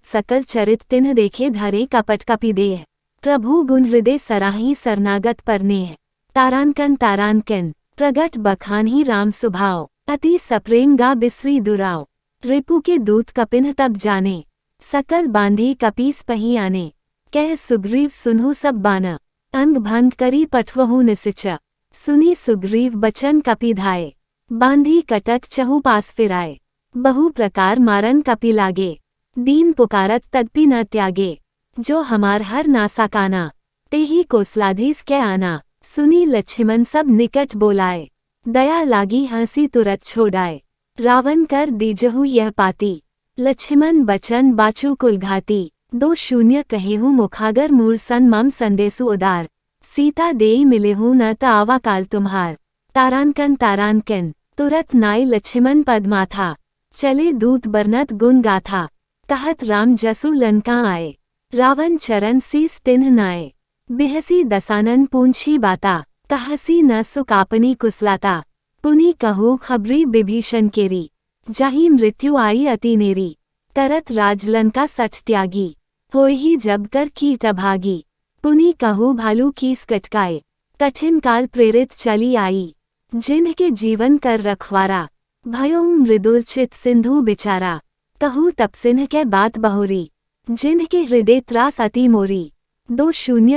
सकल चरित तिन्ह देखे धरे कपट कपि देह, प्रभु गुण हृदय सराही सरनागत परनेह, तारानकन प्रगट बखान ही राम सुभाव, अति सप्रेम गा बिसरी दुराव, रिपु के दूत कपिन्ह तब जाने, सकल बांधी कपीस पही आने, कह सुग्रीव सुनहु सब बाना, अंग भंग करी पठवहु निसिच, सुनी सुग्रीव बचन कपि धाये, बांधी कटक चहु पास फिराए, बहु प्रकार मारन कपि लागे, दीन पुकारत तदपि न त्यागे, जो हमार हर नासा काना, तेही कोसलाधीस कै आना, सुनी लक्ष्मण सब निकट बोलाए, दया लागी हंसी तुरत छोड़ाए, रावण कर दीजहु यह पाती, लक्ष्मण बचन बाचु कुलघाती, 2 कहेहु मुखागर मूर सन मम संदेसु उदार, सीता देई मिलेहु न त आवा काल तुम्हार, तारानकन तुरत नाय लक्ष्मण पद माथा, चले दूत बरनत गुण गाथा, कहत राम जसु लंका आए, रावण चरण सीस तिन्ह नाए, बिहसी दसानन पूंछी बाता, कहसी न सुकापनी कुसलाता, पुनि कहू खबरी विभीषण केरी, जाही मृत्यु आई अति नेरी, करत राजलंका सठ त्यागी, होई जब कर कीट अभागी, पुनि कहू भालू कीस कटकाए, कठिन काल प्रेरित चली आई, जिन्ह के जीवन कर रखवारा, भयो मृदुल चित सिंधु बिचारा, कहू तपसिन्ह के बात बहोरी, जिन्ह के हृदय त्रास अति मोरी, 2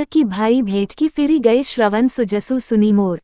की भाई भेंट की फिरी गए श्रवण सुजसु सुनी मोर,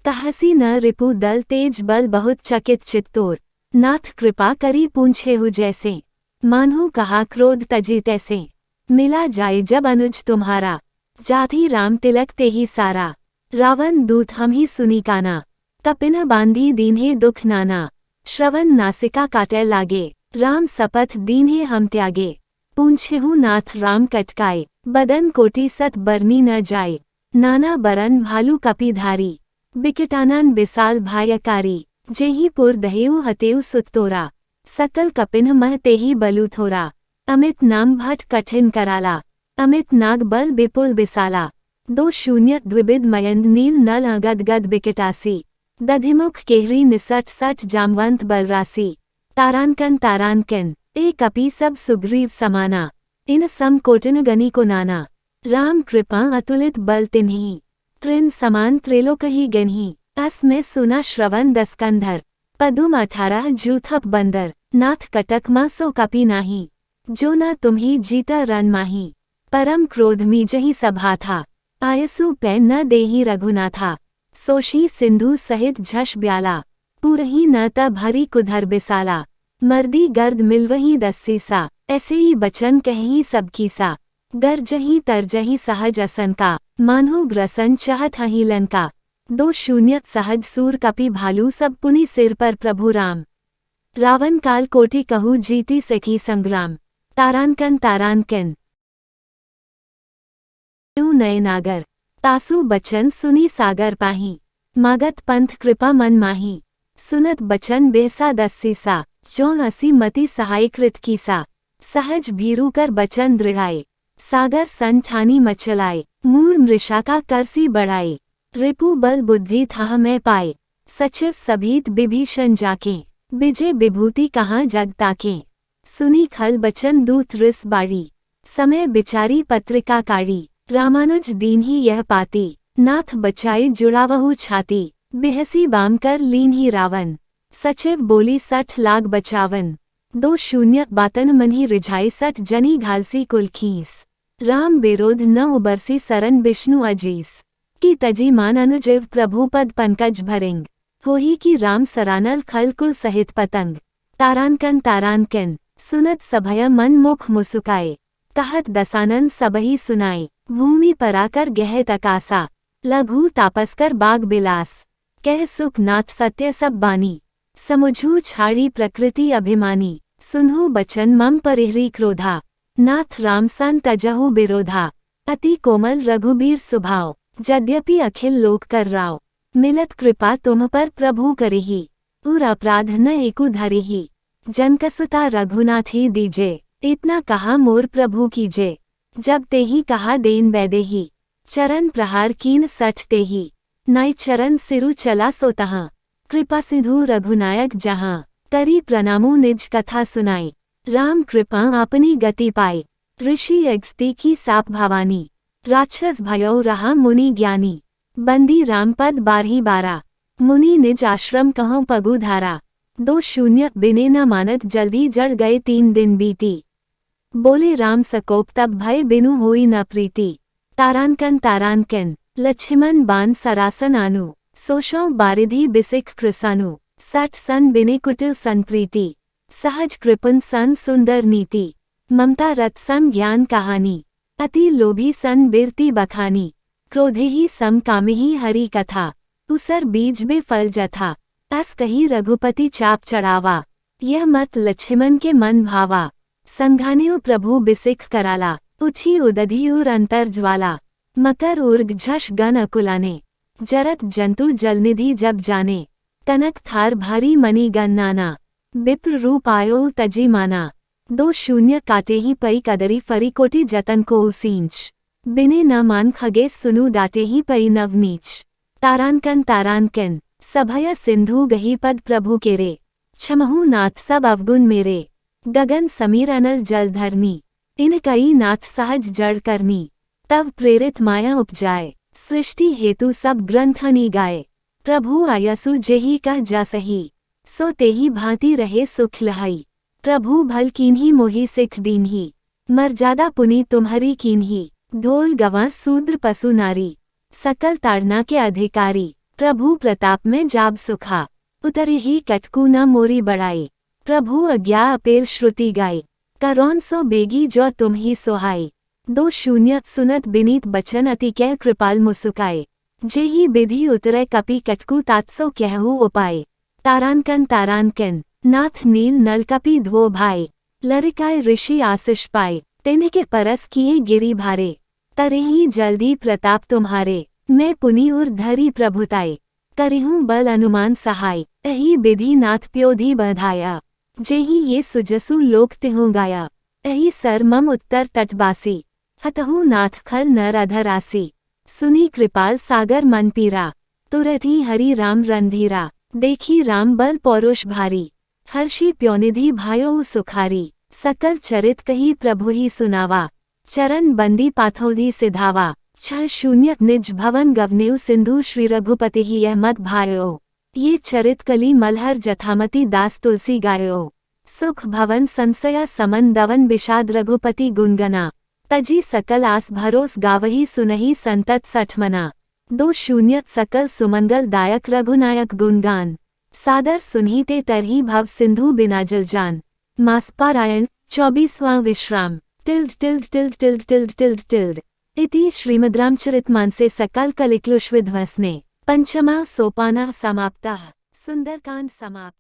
कहसी न रिपु दल तेज बल बहुत चकित चित्तोर, नाथ कृपा करी पूछेहु जैसे, मानहु कहा क्रोध तजी तैसे, मिला जाए जब अनुज तुम्हारा, जाति राम तिलक तेही सारा, रावण दूत हम ही सुनी काना, कपिन्ह बांधी दीन्हे दुख नाना, श्रवण नासिका काटे लागे, राम सपथ दीन्हे हम त्यागे, पूछेहु नाथ राम कटकाए, बदन कोटि सत बरनी न जाए, नाना बरन भालू कपि धारी, बिकटानन बिसाल भायकारी, जेही पुर दहेउ हतेउ सुततोरा, सकल कपिन्ह मह तेही बलु थोरा, अमित नाम भट कठिन कराला, अमित नाग बल विपुल बिसाला, 2 द्विविध मयंद नील नल गदगद बिकटासी, दधिमुख केहरी निसट सठ जामवंत बलरासी, तारानकन ए कपि सब सुग्रीव समाना, इन सम कोटिन गनी को नाना, राम कृपा अतुलित बल तिन्ही, त्रिन समान त्रिलोक ही गन्ही, अस में सुना श्रवण 10 कंधर, पदुम 18 जूथप बंदर, नाथ कटक मा सो कपि नाही, जो न तुम्ही जीता रन माही, परम क्रोध मी जही सभा था, आयसु पै न देही रघुनाथा, सोशी सिंधु सहित झष ब्याला, पुरही न त भरी कुधर बिसाला, मर्दी गर्द मिलवही 10 सीसा, ऐसे ही बचन कहीं सब कीसा, गर्जही तरजही सहज असन का, मानहु ग्रसन चाहत हही लंका, 2 सहज सूर कपि भालू सब पुनि सिर पर प्रभु राम, रावण काल कोटि कहू जीती सखी संग्राम, तारानकन नय नागर, तासु बचन सुनी सागर पाही, मागत पंथ कृपा मन माही, सुनत बचन बेसा दस्सीसा, चौं असी मति सहायकृत कीसा, सहज भीरू कर बचन दृढ़ाए, सागर सन ठानी मचलाए, मूर मृषा का करसी बढ़ाए, रिपु बल बुद्धि था मैं पाए, सचिव सभीत विभीषण जाके, विजय विभूति कहाँ जग ताके, सुनी खल बचन दूत रिस बाड़ी, समय बिचारी पत्रिका काढ़ी, रामानुज दीन ही यह पाती, नाथ बचाए जुड़ावहु छाती, बिहसी बाम कर लीन ही रावण, सचिव बोली 60 लाख बचावन, 2 बातन मन ही रिझाई 60 जनी घालसी कुल खीस, राम बेरोध न उबरसी सरन विष्णु अजीस, की तजी मान अनुजीव प्रभु पद पंकज भरेंग, होही की राम सरानल खल कुल सहित पतंग, तारानकन सुनत सभय मन मुख मुसुकाए, कहत दसानन सबही सुनाए, भूमि पराकर गहत अकासा, लघु तापसकर बाग बिलास, कह सुख नाथ सत्य सब बानी, समुझू छाड़ी प्रकृति अभिमानी, सुनहु बचन मम परिहरी क्रोधा, नाथ राम सन तजहु बिरोधा, अति कोमल रघुबीर सुभाव, यद्यपि अखिल लोक कर राव, मिलत कृपा तुम पर प्रभु करिही, उर अपराध न एकु धरिही, जनकसुता रघुनाथ ही दीजे, इतना कहा मोर प्रभु कीजे, जब तेही कहा देन बैदेही, चरण प्रहार कीन 60 तेही, नाई चरण सिरु चला सोतहाँ, कृपा सिंधु रघुनायक जहाँ, करी प्रणामु निज कथा सुनाई, राम कृपा आपनी गति पाए, ऋषि अगस्ती की साप भवानी, राक्षस भयो रहा मुनि ज्ञानी, बंदी रामपद 12 मुनि निज आश्रम कहूँ पगु धारा, 2 बिने न मानत जल्दी जड़ गए 3 दिन बीती, बोले राम सकोप तब भय बिनु होई न प्रीति, तारानकन लक्ष्मण बान सरासन आनु, सोशों बारिधि बिसिक कृसानु, 60 सन बिने कुटिल सन प्रीति, सहज कृपन सन सुंदर नीति, ममता रत सन ज्ञान कहानी, अति लोभी सन बिरती बखानी, क्रोधि सम कामिहि हरि कथा, उसर बीज बे फल जथा, अस कही रघुपति चाप चढ़ावा, यह मत लक्ष्मण के मन भावा, संघान्यु प्रभु बिसिख कराला, उठी उदधि उर अंतर ज्वाला, मकर उर्ग झश गन अकुलाने, जरत जंतु जलनिधि जब जाने, कनक थार भारी मणि गन नाना, विप्र रूप आयो तजी माना, 2 काटे ही पई कदरी फरी कोटि जतन को उसींच, बिने न मान खगेस सुनु डाटे ही पई नवनीच, तारानकन सभय सिंधु गही पद प्रभु केरे, क्षमहु नाथ सब अवगुण मेरे, गगन समीर अनल जल धरनी, इन कई नाथ सहज जड़ करनी, तब प्रेरित माया उपजाए, सृष्टि हेतु सब ग्रंथनि गाए, प्रभु आयसु जेहि कह जासही, सो तेहि भांति रहे सुख लहाई, प्रभु भल कीन्ही मोहि सिख दीन्ही, मर्यादा पुनि तुम्हारी कीन्ही, ढोल गवां शूद्र पशु नारी, सकल ताड़ना के अधिकारी, प्रभु प्रताप में जाब सुखा, उतरी ही कटकू न मोरी बढ़ाई, प्रभु अज्ञा अपेल श्रुति गाई, करौन सो बेगी जो तुम ही सोहाई, 2 सुनत बिनीत बचन अति कह कृपाल मुसुकाए, जेहि विधि उतरे कपि कटकू तात्सो कहु उपाय, तारानकन नाथ नील नल कपि धो भाई, लरिकाय ऋषि आशीष पाए, तिनके परस किए गिरी भारे, तरही जल्दी प्रताप तुम्हारे, मैं पुनि उर धरी प्रभुताई, करिहूँ बल अनुमान सहाय, एहि विधि नाथ प्योधि बधाया, जेहि ये सुजसु लोक तिहु गाया, एहि सर मम उत्तर तटबासी, हतहु नाथ खल नर अधरासी, सुनी कृपाल सागर मन पीरा, तुरथी हरि राम रंधीरा, देखी राम बल पौरुष भारी, हर्षि प्योनिधि भायो सुखारी, सकल चरित कही प्रभु ही सुनावा, चरण बंदी पाथोधि सिधावा, 6 निज भवन गवनेउ सिंधु श्री रघुपति ही यह मत भायो, ये चरित कली मलहर जथामती दास तुलसी गायो, सुख भवन संशया समन दवन विषाद रघुपति गुनगना, तजी सकल आस भरोस गावही सुनही संतत 60 मना, 2 सकल सुमंगल दायक रघुनायक गुणगान, सादर सुनहीते तरही भव सिंधु बिना जल जान, मास पारायण 24वां विश्राम टिल्ड इति श्रीमद्रामचरितमानसे सकल कलिक्लुष्विध्वसने पंचमः सोपानः समाप्तः। सुंदरकांड समाप्त।